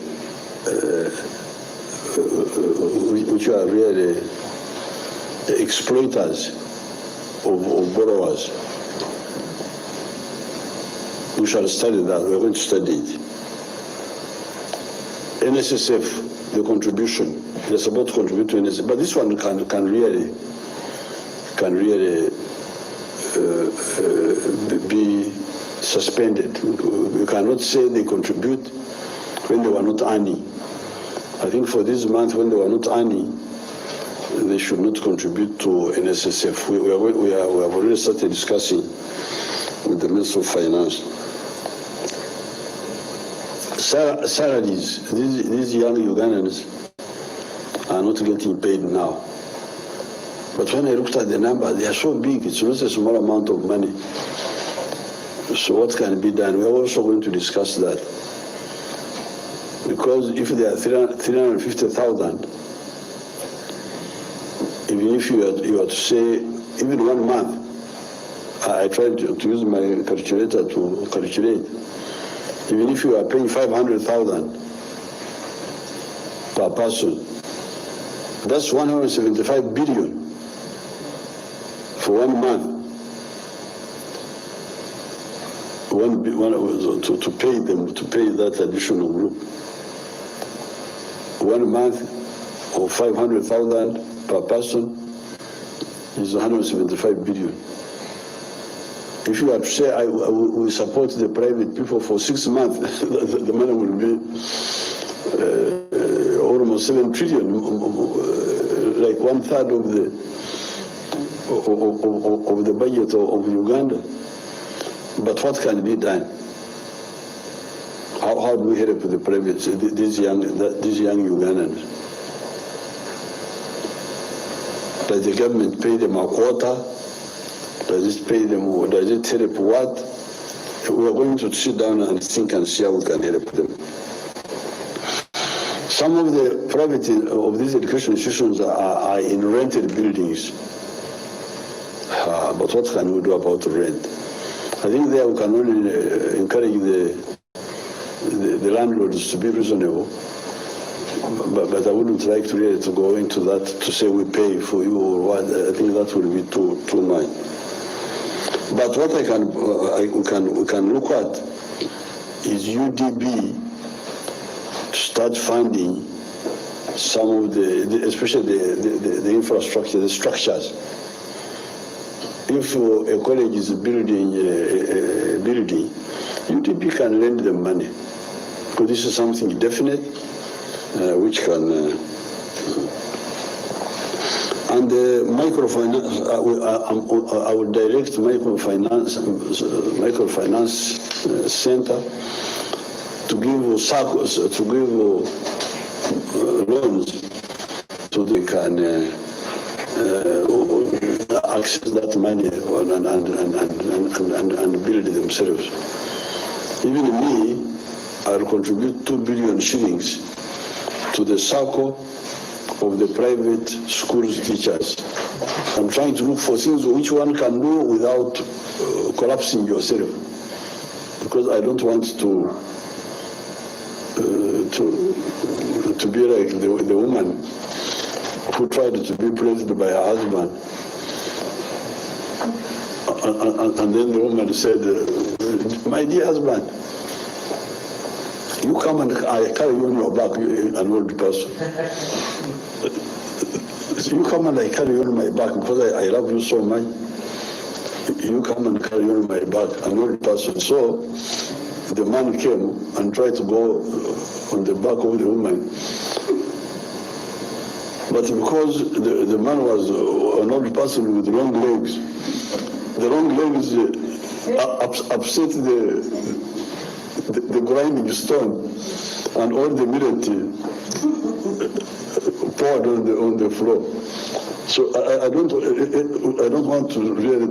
exploiters of borrowers. We shall study that. We're going to study it. NSSF, the contribution, they're supposed to contribute to NSSF, but this one can really be suspended. You cannot say they contribute when they were not earning. I think for this month, when they were not earning, they should not contribute to NSSF. We have already started discussing with the Minister of Finance. Salaries, these young Ugandans are not getting paid now. But when I looked at the numbers, they are so big, it's not a small amount of money. So what can be done? We're also going to discuss that. Because if they are 350,000, even if you are to say, even 1 month, I tried to use my calculator to calculate. Even if you are paying 500,000 per person, that's 175 billion for 1 month. To pay them, to pay that additional group. 1 month of 500,000 per person is 175 billion. If you are to say, we support the private people for 6 months, the money will be almost 7 trillion, like 1/3 of the budget of Uganda. But what can be done? How do we help the private, these young Ugandans? Does the government pay them a quota? Does it pay them, or does it help what? We are going to sit down and think and see how we can help them. Some of the private of these education institutions are in rented buildings. But what can we do about rent? I think there we can only encourage the landlords to be reasonable. But I wouldn't like to really to go into that to say we pay for you or what. I think that would be too much. But what we can look at is UDB to start funding some of especially the infrastructure, the structures. If a college is building a building, UDB can lend them money, because this is something definite which can. And the microfinance, I will direct microfinance center to give SACCOs, to give loans, so they can access that money and build themselves. Even me, I'll contribute 2 billion shillings to the SACCO of the private schools teachers. I'm trying to look for things which one can do without collapsing yourself, because I don't want to be like the woman who tried to be praised by her husband, and then the woman said, "My dear husband, you come and I carry you on your back, an old person. You come and I carry you on my back because I love you so much. You come and carry you on my back, an old person." So the man came and tried to go on the back of the woman. But because the man was an old person with long legs, the long legs upset the grinding stone, and all the millet poured on the floor. So I don't want to really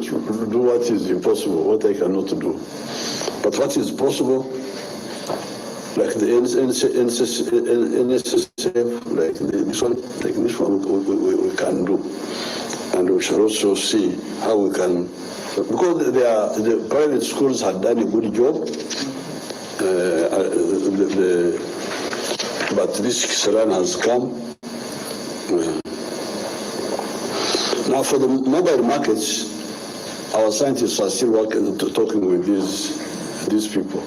do what is impossible, what I cannot do. But what is possible, like the NSSF, like this one we can do. And we shall also see how we can because the private schools had done a good job, but this Kisaran has come. Now for the mobile markets, our scientists are still talking with these people.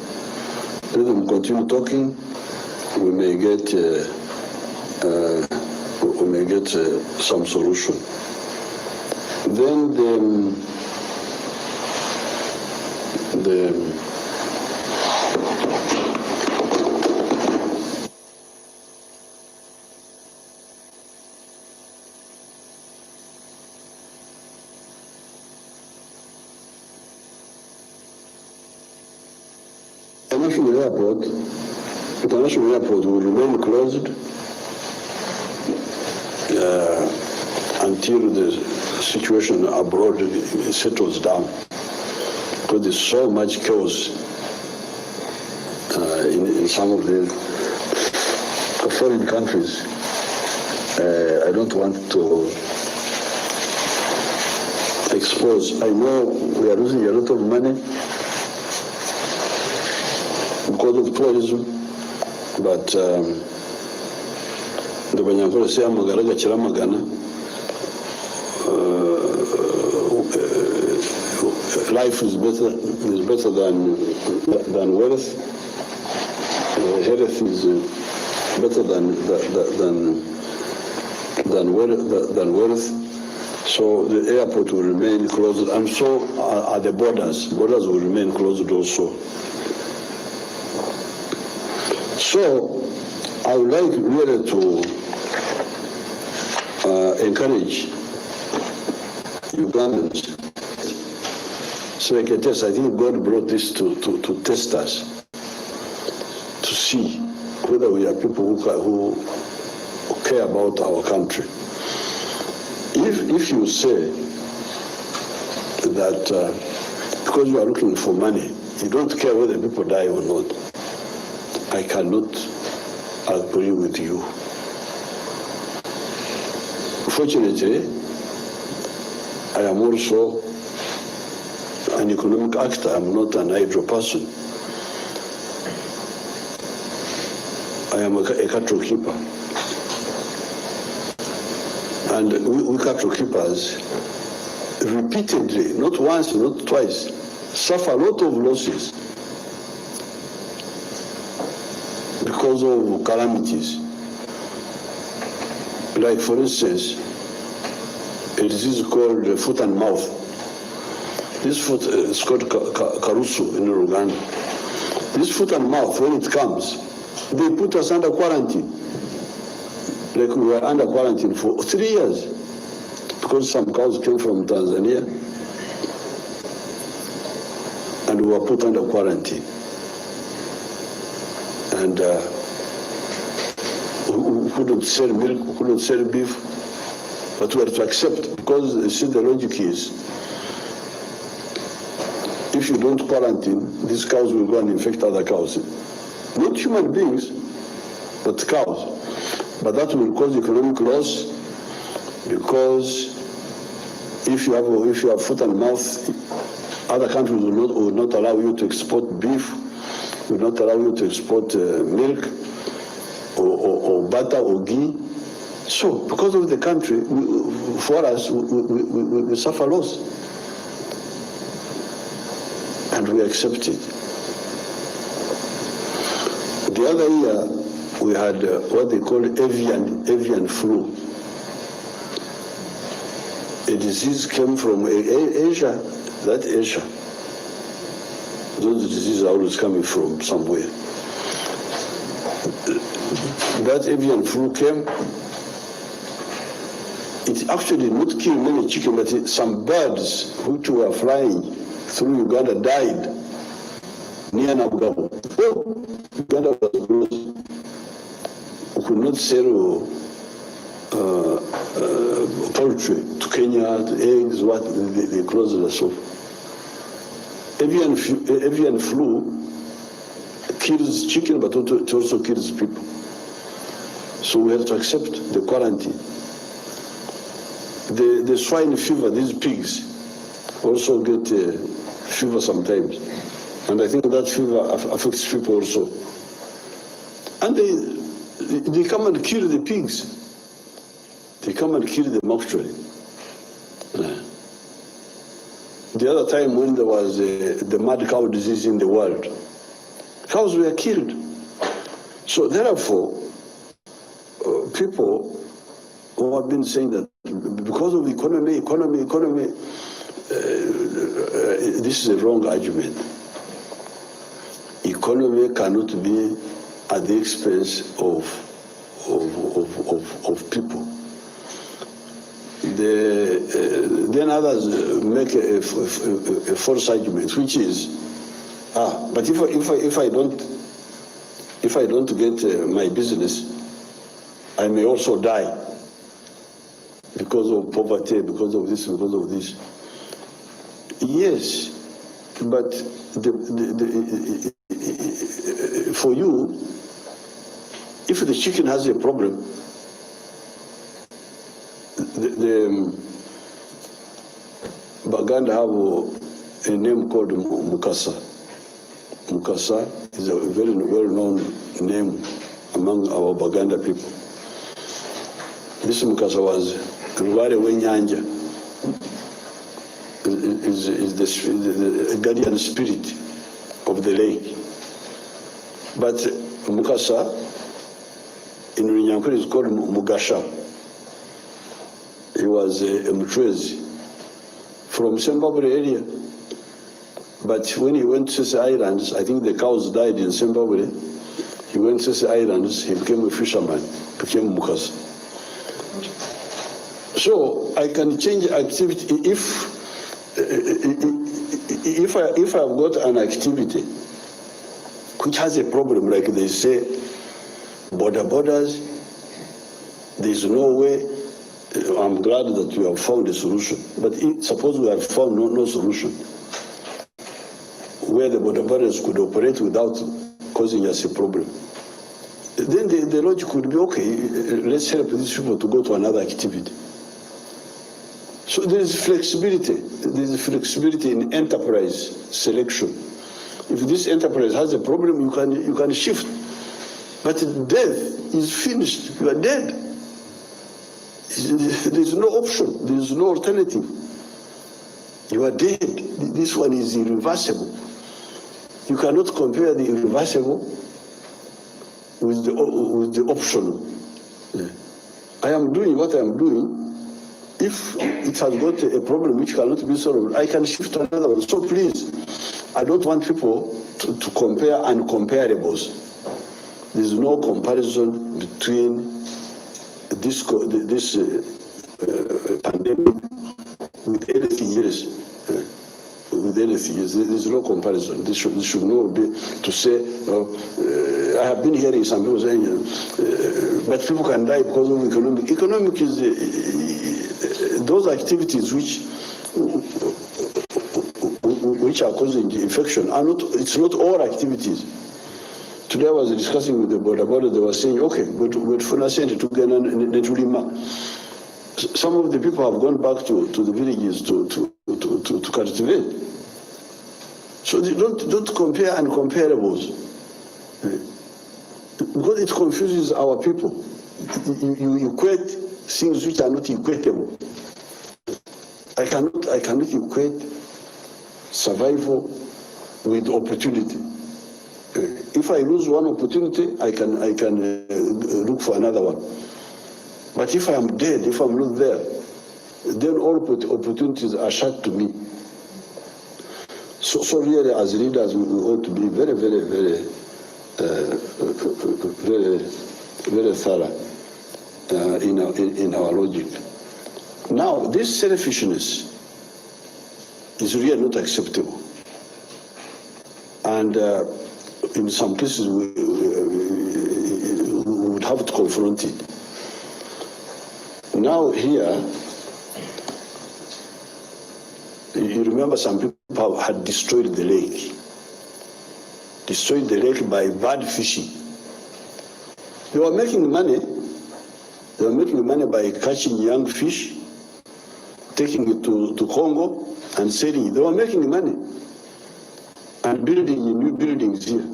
Let them continue talking. We may get some solution. Then international airport will remain closed until the situation abroad settles down. Because there's so much chaos in some of the foreign countries. I don't want to expose. I know we are losing a lot of money because of tourism, but the Banyankole say amagara gakira amagana. Life is better than wealth. Health is better than wealth. So the airport will remain closed, and so are the borders. Borders will remain closed also. So I would like really to encourage Ugandans. So I can test, I think God brought this to test us, to see whether we are people who care about our country. If you say that because you are looking for money, you don't care whether people die or not, I cannot agree with you. Fortunately, I am also an economic actor. I'm not an idle person. I am a cattle keeper. And we cattle keepers repeatedly, not once, not twice, suffer a lot of losses because of calamities. Like, for instance, a disease called foot and mouth. This foot is called Karusu in Uganda. This foot and mouth, when it comes, they put us under quarantine. Like we were under quarantine for 3 years because some cows came from Tanzania and we were put under quarantine. And we couldn't sell milk, we couldn't sell beef, but we had to accept because you see the logic is if you don't quarantine, these cows will go and infect other cows. Not human beings, but cows. But that will cause economic loss because if you have foot and mouth, other countries will not allow you to export beef, will not allow you to export milk or butter or ghee. So because of the country, for us, we suffer loss. And we accept it. The other year, we had what they call avian flu. A disease came from Asia, that Asia. Those diseases are always coming from somewhere. That avian flu came. It actually did not kill many chickens, but some birds which were flying through Uganda died near Nabugabo. Oh, Uganda was closed. We could not sell poultry to Kenya, eggs, what they closed us off. Avian flu kills chicken, but it also kills people. So we have to accept the quarantine. The swine fever, these pigs, also get fever sometimes. And I think that fever affects people also. And they come and kill the pigs. They come and kill them actually. The other time when there was the mad cow disease in the world, cows were killed. So therefore, people who have been saying that because of economy, this is a wrong argument. Economy cannot be at the expense of people. Then others make a false argument, which is, but if I don't get my business, I may also die because of poverty, because of this. Yes, but for you, if the chicken has a problem, the Baganda have a name called Mukasa. Mukasa is a very well-known name among our Baganda people. This Mukasa was Rware Wenyanja, is the guardian spirit of the lake. But Mukasa in Runyankuru is called Mugasha. He was a Mutwezi from Zimbabwe area. But when he went to the islands, I think the cows died in Zimbabwe. He went to the islands, he became a fisherman, became Mukasa. So I can change activity if I've got an activity which has a problem, like they say, borders, there's no way. I'm glad that we have found a solution. But suppose we have found no solution, where the borders could operate without causing us a problem, then the logic could be, okay, let's help these people to go to another activity. So there is flexibility. There is flexibility in enterprise selection. If this enterprise has a problem, you can shift. But death is finished. You are dead. There is no option. There is no alternative. You are dead. This one is irreversible. You cannot compare the irreversible with the optional. I am doing what I am doing. If it has got a problem which cannot be solved, I can shift to another one. So please, I don't want people to compare uncomparables. There is no comparison between this pandemic with anything else. With anything else, there is no comparison. This should not be to say. I have been hearing some people saying, but people can die because of economic. Economic is those activities which are causing the infection are not. It's not all activities. Today I was discussing with the border. They were saying, okay, but some of the people have gone back to the villages to cultivate. So they don't compare uncomparables, because it confuses our people. You equate things which are not equatable. I cannot equate survival with opportunity. If I lose one opportunity, I can look for another one. But if I am dead, if I'm not there, then all opportunities are shut to me. So really, as leaders, we ought to be very, very, very, very thorough in our logic. Now, this selfishness is really not acceptable, and in some cases we would have to confront it. Now here, you remember some people had destroyed the lake by bad fishing. They were making money by catching young fish, taking it to Congo and selling it. They were making money and building new buildings here.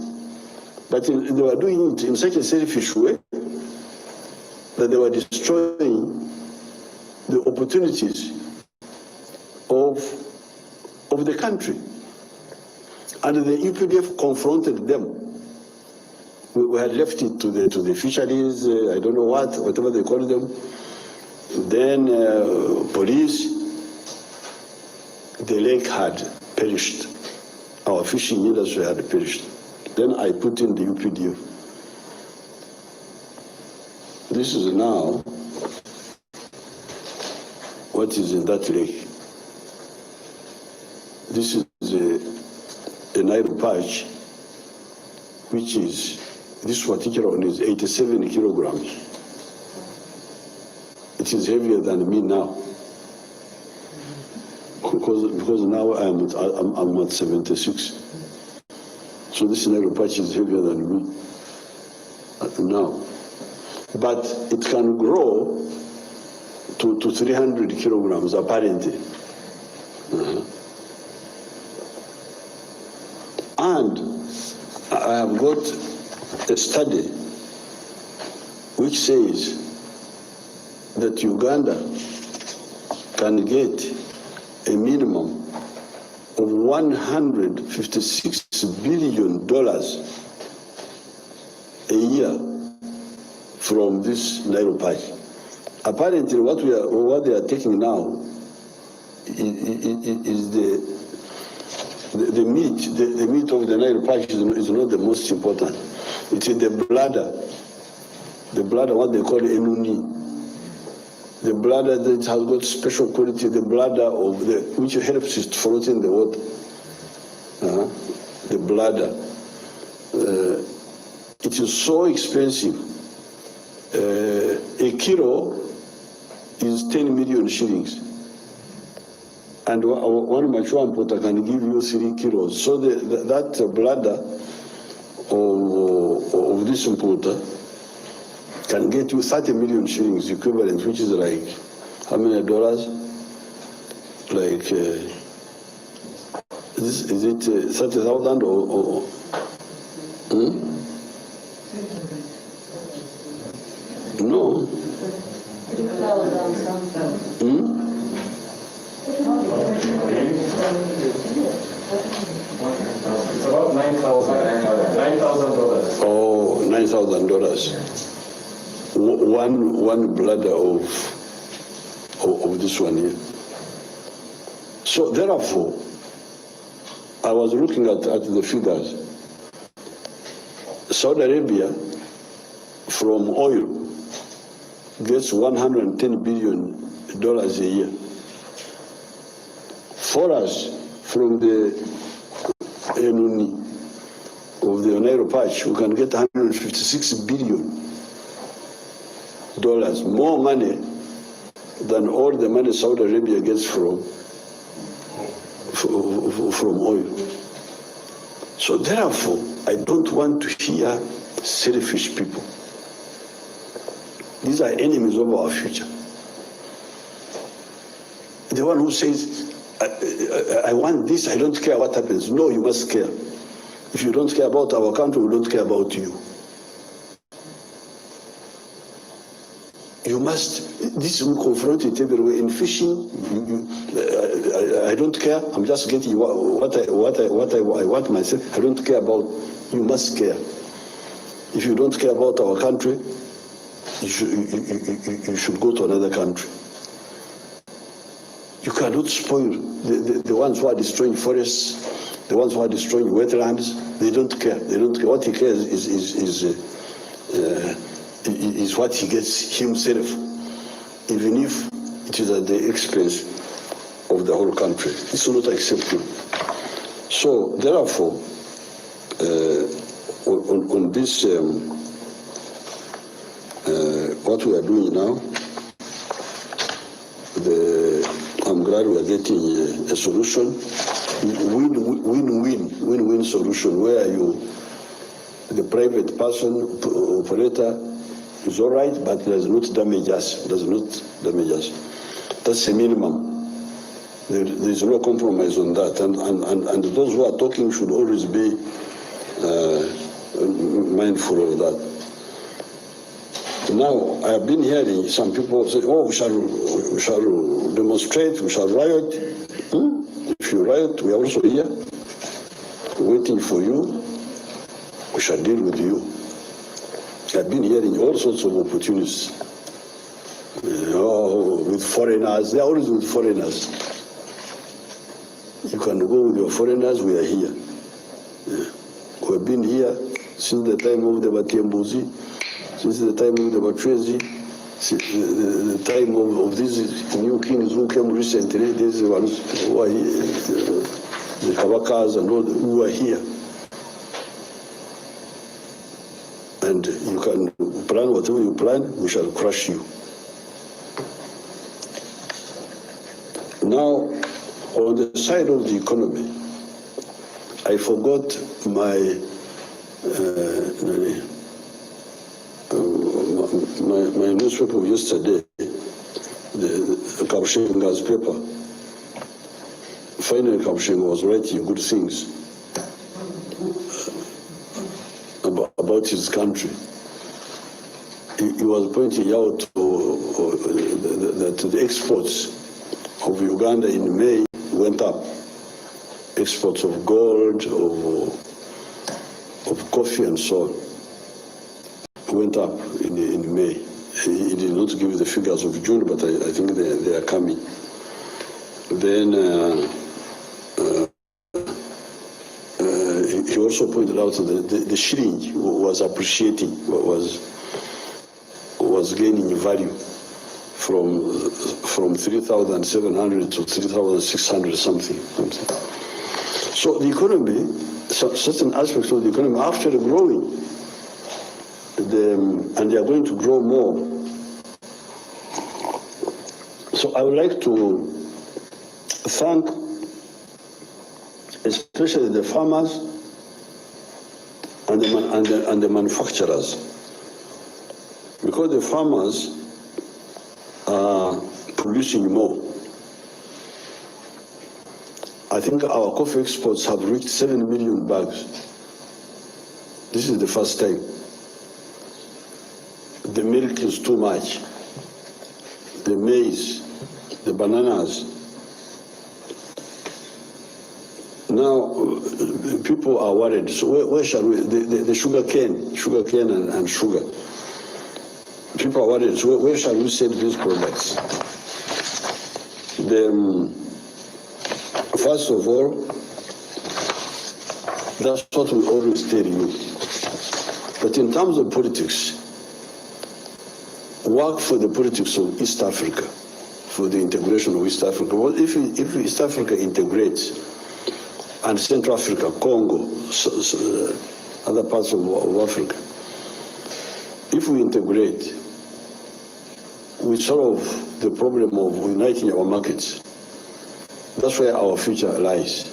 But they were doing it in such a selfish way that they were destroying the opportunities of the country. And the UPDF confronted them. We had left it to the fisheries, I don't know whatever they call them. Then police, the lake had perished. Our fishing industry had perished. Then I put in the UPDF. This is now what is in that lake. This is a Nile patch, which is, this particular one is 87 kilograms. It is heavier than me now. Because now I'm at 76. So this Nile patch is heavier than me now. But it can grow to 300 kilograms apparently. And I have got a study which says that Uganda can get a minimum of $156 billion a year from this Nile patch. Apparently, what they are taking now is the meat. The meat of the Nile patch is not the most important. It's in the bladder. The bladder, what they call enuni. The bladder that has got special quality. The bladder of which helps it float in the water. The bladder. It is so expensive. A kilo is 10 million shillings. And one mature importer can give you 3 kilos. So that bladder of this importer can get you 30 million shillings equivalent, which is like, how many dollars? Like, is it 30,000 or No. It's about $9,000. Oh, $9,000. One bladder of this one here. So therefore, I was looking at the figures. Saudi Arabia, from oil, gets $110 billion a year. For us, from the enuni of the Nile patch, we can get $156 billion. More money than all the money Saudi Arabia gets from oil. So therefore, I don't want to hear selfish people. These are enemies of our future. The one who says, I want this, I don't care what happens. No, you must care. If you don't care about our country, we don't care about you. You must, this we confront it everywhere. In fishing, I don't care. I'm just getting what I want myself. I don't care about. You must care. If you don't care about our country, you should go to another country. You cannot spoil the ones who are destroying forests, the ones who are destroying wetlands. They don't care. They don't care. What he cares is what he gets himself, even if it is at the expense of the whole country. It's not acceptable. So therefore, on this, what we are doing now, I'm glad we are getting a solution, win-win solution, where the private person, operator, is all right, but does not damage us. That's the minimum. There's no compromise on that. And those who are talking should always be mindful of that. Now, I have been hearing some people say, oh, we shall demonstrate, we shall riot. If you riot, we are also here, waiting for you. We shall deal with you. I've been hearing all sorts of opportunities. With foreigners, they're always with foreigners. You can go with your foreigners, we are here. We have been here since the time of the Batembuzi, since the time of the Batwezi, the time of these new kings who came recently, these ones who are here, the Kawakas and all, who are here. And you can plan whatever you plan, we shall crush you. Now, on the side of the economy, I forgot my my newspaper yesterday, the Kabushenga's paper. Finally, Kabushenga was writing good things about his country. He was pointing out that the exports of Uganda in May went up. Exports of gold, of coffee and so on went up in May. He did not give the figures of June, but I think they are coming. Then he also pointed out that the shilling was appreciating, was gaining value from 3,700 to 3,600 something. So the economy, certain aspects of the economy, after growing, and they are going to grow more. So I would like to thank especially the farmers and the manufacturers, because the farmers are producing more. I think our coffee exports have reached 7 million bags. This is the first time. The milk is too much. The maize, the bananas. Now, people are worried. So where shall we, the sugar cane and sugar. People are worried. So where shall we send these products? First of all, that's what we always tell you. But in terms of politics, work for the politics of East Africa, for the integration of East Africa. Well, if East Africa integrates, and Central Africa, Congo, other parts of Africa, if we integrate, we solve the problem of uniting our markets. That's where our future lies.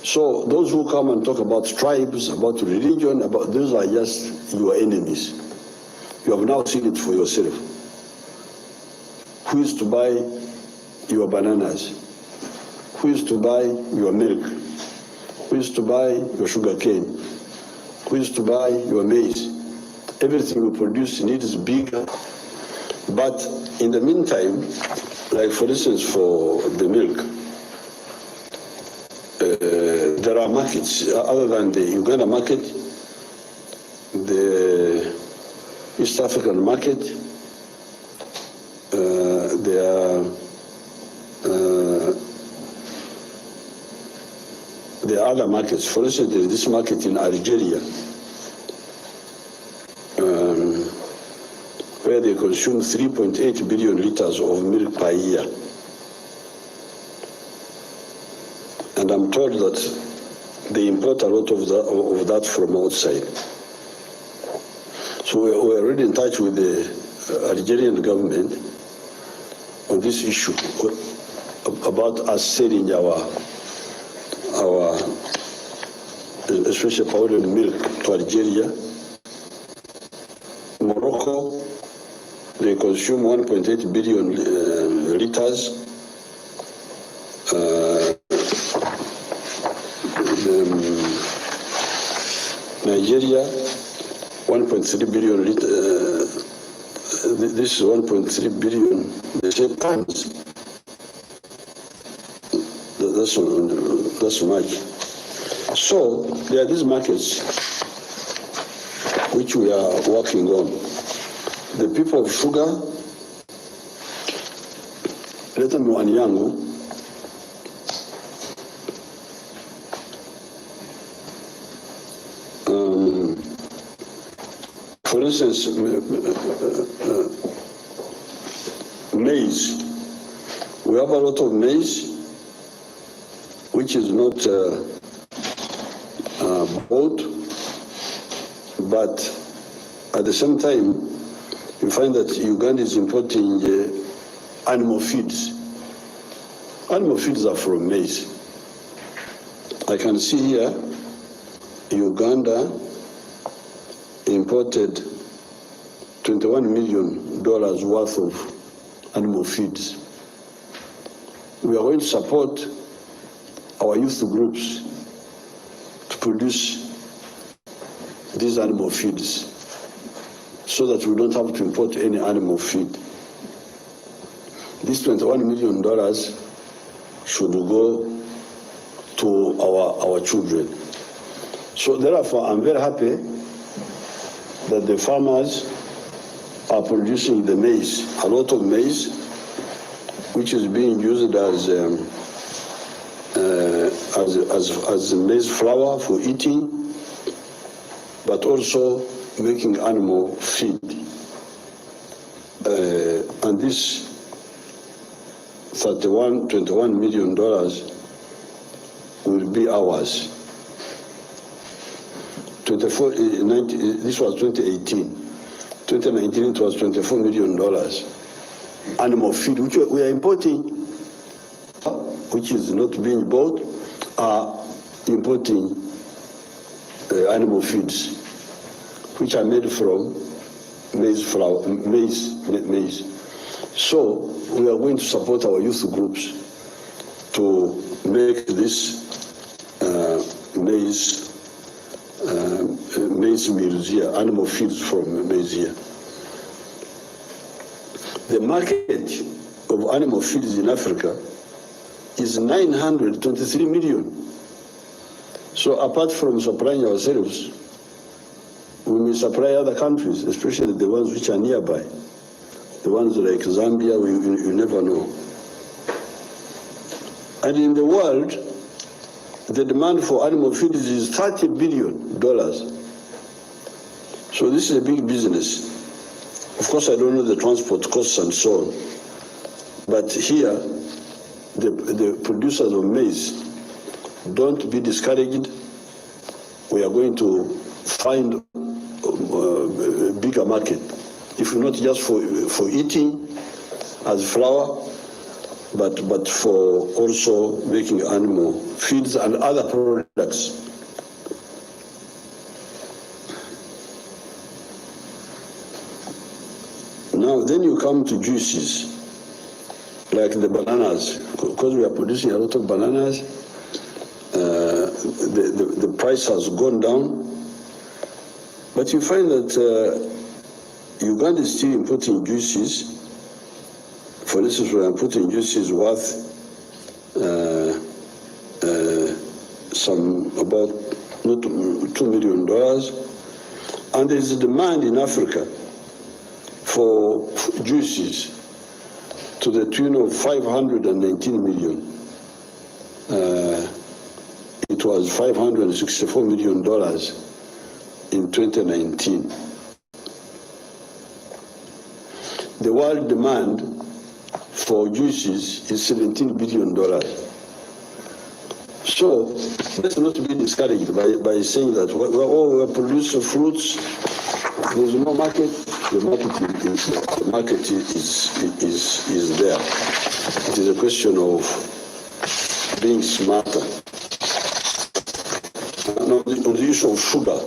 So those who come and talk about tribes, about religion, those are just your enemies. You have now seen it for yourself. Who is to buy your bananas? Who is to buy your milk? Who is to buy your sugar cane? Who is to buy your maize? Everything we produce needs bigger. But in the meantime, like for instance for the milk, there are markets other than the Uganda market, the East African market, there are other markets. For instance, there is this market in Algeria, where they consume 3.8 billion liters of milk per year. And I'm told that they import a lot of that from outside. So we're already in touch with the Algerian government on this issue about us selling our especially powdered milk to Algeria. Morocco, they consume 1.8 billion liters. Nigeria, 1.3 billion this is 1.3 billion, they say pounds. That's much. So there are these markets which we are working on. The people of sugar, let them know Anyango. For instance, maize. We have a lot of maize which is not bought, but at the same time, you find that Uganda is importing animal feeds. Animal feeds are from maize. I can see here, Uganda imported $21 million worth of animal feeds. We are going to support our youth groups to produce these animal feeds so that we don't have to import any animal feed. This $21 million should go to our children. So therefore, I'm very happy that the farmers are producing the maize, a lot of maize, which is being used as maize flour for eating, but also making animal feed. And this $21 million will be ours. This was 2018. 2019, it was $24 million. Animal feed, which we are importing, which is not being bought, are importing animal feeds, which are made from maize flour, maize. So we are going to support our youth groups to make this maize meals here, animal feeds from maize here. The market of animal feeds in Africa is 923 million. So apart from supplying ourselves, we may supply other countries, especially the ones which are nearby. The ones like Zambia, you never know. And in the world, the demand for animal feed is $30 billion. So this is a big business. Of course, I don't know the transport costs and so on. But here, the producers of maize, don't be discouraged. We are going to find a bigger market. If not just for eating as flour, but for also making animal feeds and other products. Now, then you come to juices, like the bananas, because we are producing a lot of bananas. The price has gone down, but you find that Uganda is still importing juices. For instance, we are putting juices worth about $2 million, and there is a demand in Africa for juices to the tune of 519 million. It was $564 million in 2019. The world demand for juices is $17 billion. So let's not be discouraged by saying that we're producing fruits, there's no market. The market is there. It is a question of being smarter. Now, on the issue of sugar,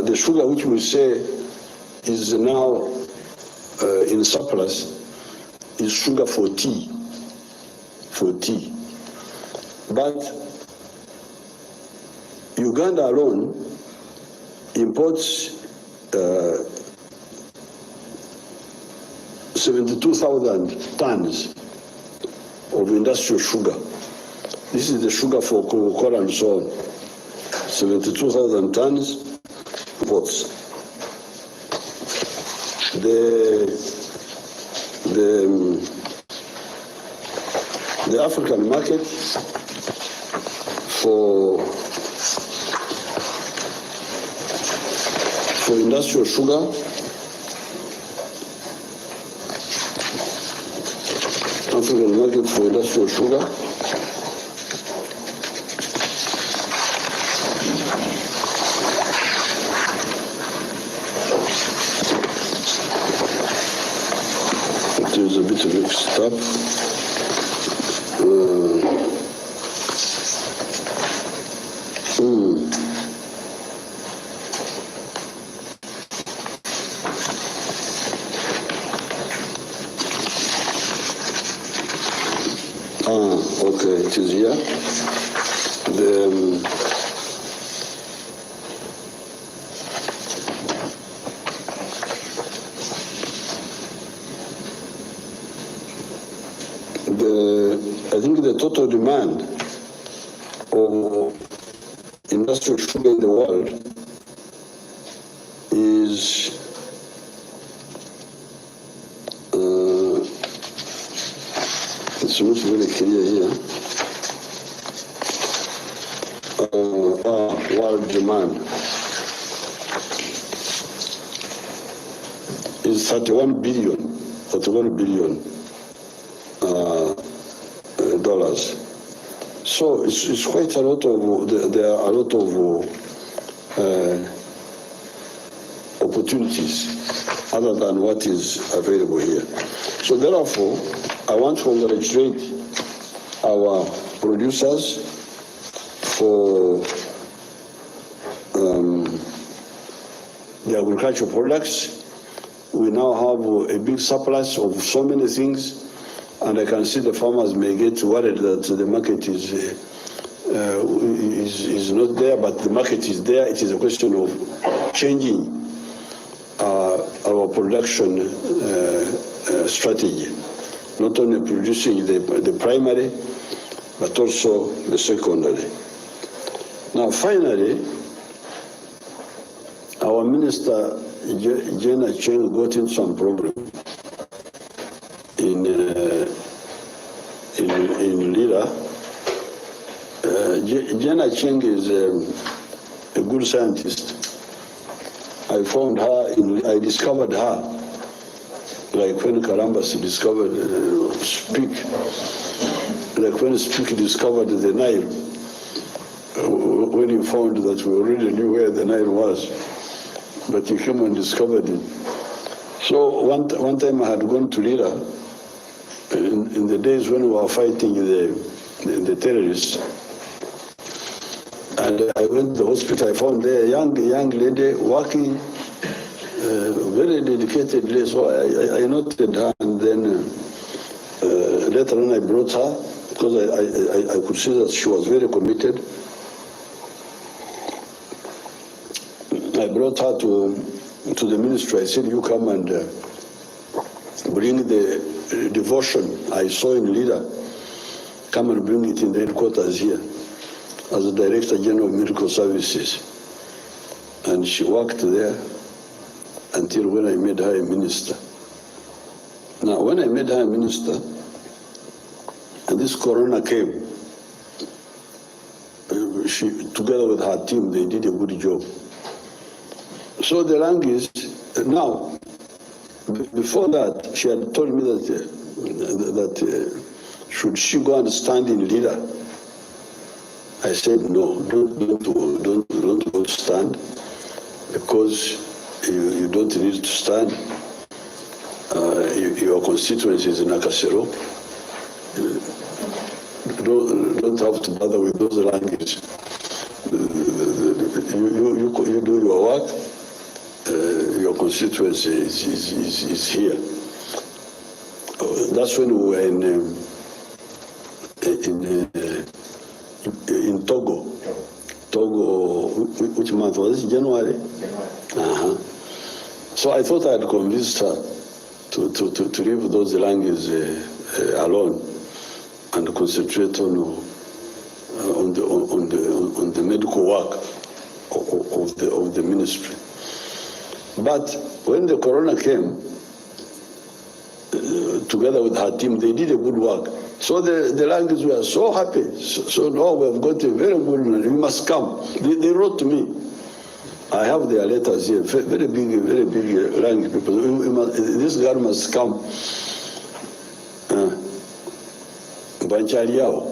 the sugar which we say is now in surplus is sugar for tea. But Uganda alone imports 72,000 tons of industrial sugar. This is the sugar for Coca-Cola and so on. 72,000 tons imports. The African market for industrial sugar it is a bit mixed up. Okay, it is here. I think the total demand of industrial sugar in the world is it's not very clear here. World demand is 31 billion dollars. So it's quite a lot of, there are a lot of opportunities other than what is available here. So therefore, I want to congratulate our producers for the agricultural products. We now have a big surplus of so many things, and I can see the farmers may get worried that the market is not there, but the market is there. It is a question of changing our production strategy, not only producing the primary, but also the secondary. Now, finally, our minister, Jenna Cheng, got in some problem in Lira. Jenna Cheng is a good scientist. I found her, I discovered her, like when Columbus discovered like when Speke discovered the Nile, when he found that we already knew where the Nile was, but he came and discovered it. So one time I had gone to Lira, in the days when we were fighting the terrorists, and I went to the hospital. I found there a young lady working very dedicatedly. So I noted her, and then later on I brought her because I could see that she was very committed. I brought her to the ministry. I said, "You come and bring the devotion I saw in Lira. Come and bring it in the headquarters here." As the Director General of Medical Services. And she worked there until when I made her a minister. Now, when I made her a minister, and this corona came, she, together with her team, they did a good job. So the language, now, before that, she had told me that should she go and stand in Lira? I said, no, don't stand, because you don't need to stand. Your constituency is in Nakasero. Don't have to bother with those languages. You do your work. Your constituency is here. That's when we were in Togo. Togo, which month was it? January? So I thought I had convinced her to leave those languages alone and concentrate on the medical work of the ministry. But when the corona came, together with her team, they did a good work. So the languages were so happy. So now we have got a very good one. You must come. They wrote to me. I have their letters here. Very big language people. This guy must come. Banchariao.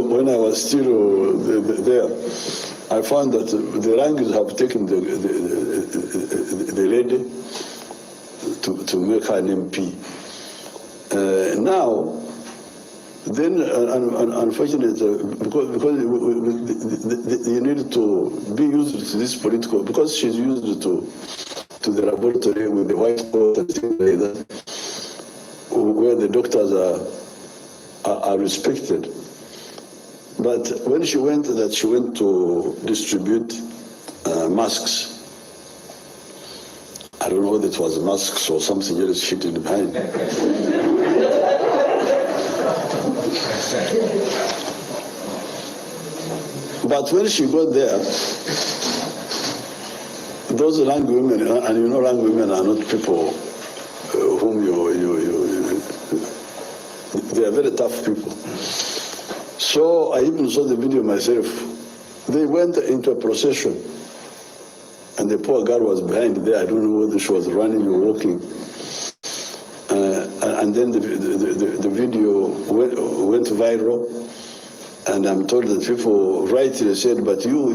When I was still there, I found that the language have taken the lady to make her an MP. Now, then, unfortunately, because you need to be used to this political, because she's used to the laboratory with the white coat and things like that, where the doctors are respected. But when she went to distribute masks. I don't know whether it was masks or something else hidden behind. But when she got there, those young women, and you know young women are not people whom they are very tough people. So I even saw the video myself. They went into a procession, and the poor girl was behind there. I don't know whether she was running or walking. And then the video went viral, and I'm told that people rightly said, "But you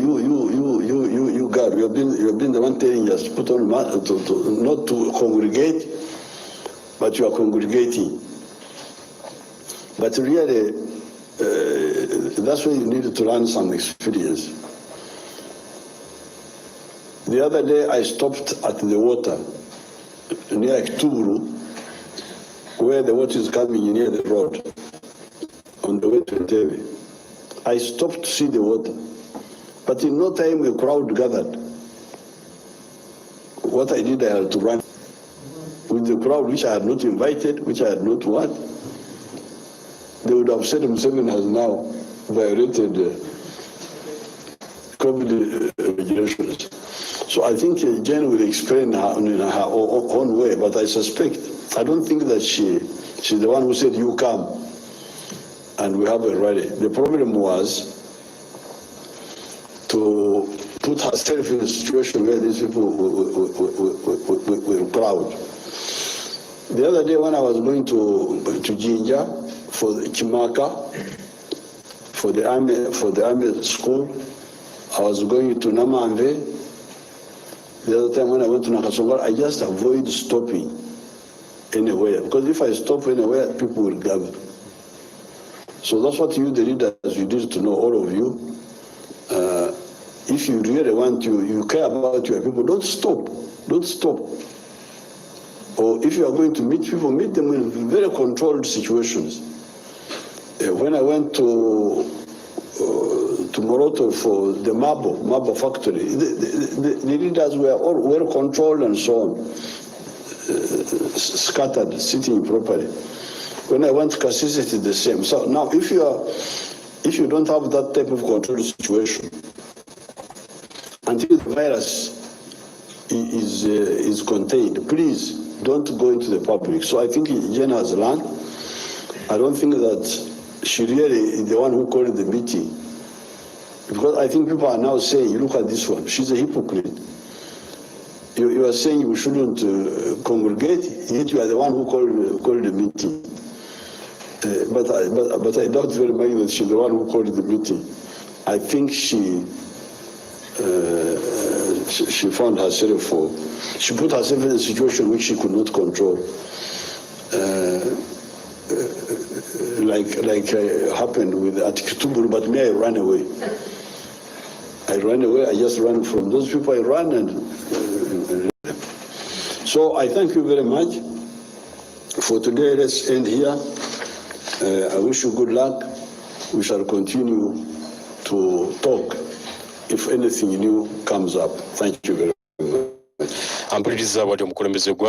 girl, you have been the one telling us to put on not to congregate, but you are congregating." But really, that's why you need to learn some experience. The other day, I stopped at the water near Kituru, where the water is coming near the road on the way to Entebbe. I stopped to see the water, but in no time a crowd gathered. What I did, I had to run with the crowd, which I had not invited, which I had not what. They would have said Museveni has now violated COVID regulations. So I think Jane will explain her in her own way, but I suspect, I don't think that she's the one who said, "You come, and we have a rally." The problem was to put herself in a situation where these people were proud. The other day when I was going to Jinja for the Chimaka, for the army school, I was going to Namamve. The other time when I went to Nakasonga, I just avoid stopping anywhere, because if I stop anywhere, people will gather. So that's what you, the leaders, you need to know, all of you. If you really want you care about your people, don't stop. Don't stop. Or if you are going to meet people, meet them in very controlled situations. When I went to Moroto for the marble factory, the leaders were all well controlled and so on, scattered, sitting properly. When I went to Kasisi, it is the same. So now, if you don't have that type of controlled situation, until the virus is contained, please don't go into the public. So I think Jenna has learned. I don't think that she really is the one who called the meeting. Because I think people are now saying, look at this one, she's a hypocrite. You are saying you shouldn't congregate, yet you are the one who called the meeting. But I doubt very much that she's the one who called the meeting. I think she found herself, she put herself in a situation which she could not control. Like happened with Atikituburu, but me, I ran away. I just ran from those people, I ran and So I thank you very much. For today, let's end here. I wish you good luck. We shall continue to talk if anything new comes up. Thank you very much. Ampuliriza bw'ati omukulembeze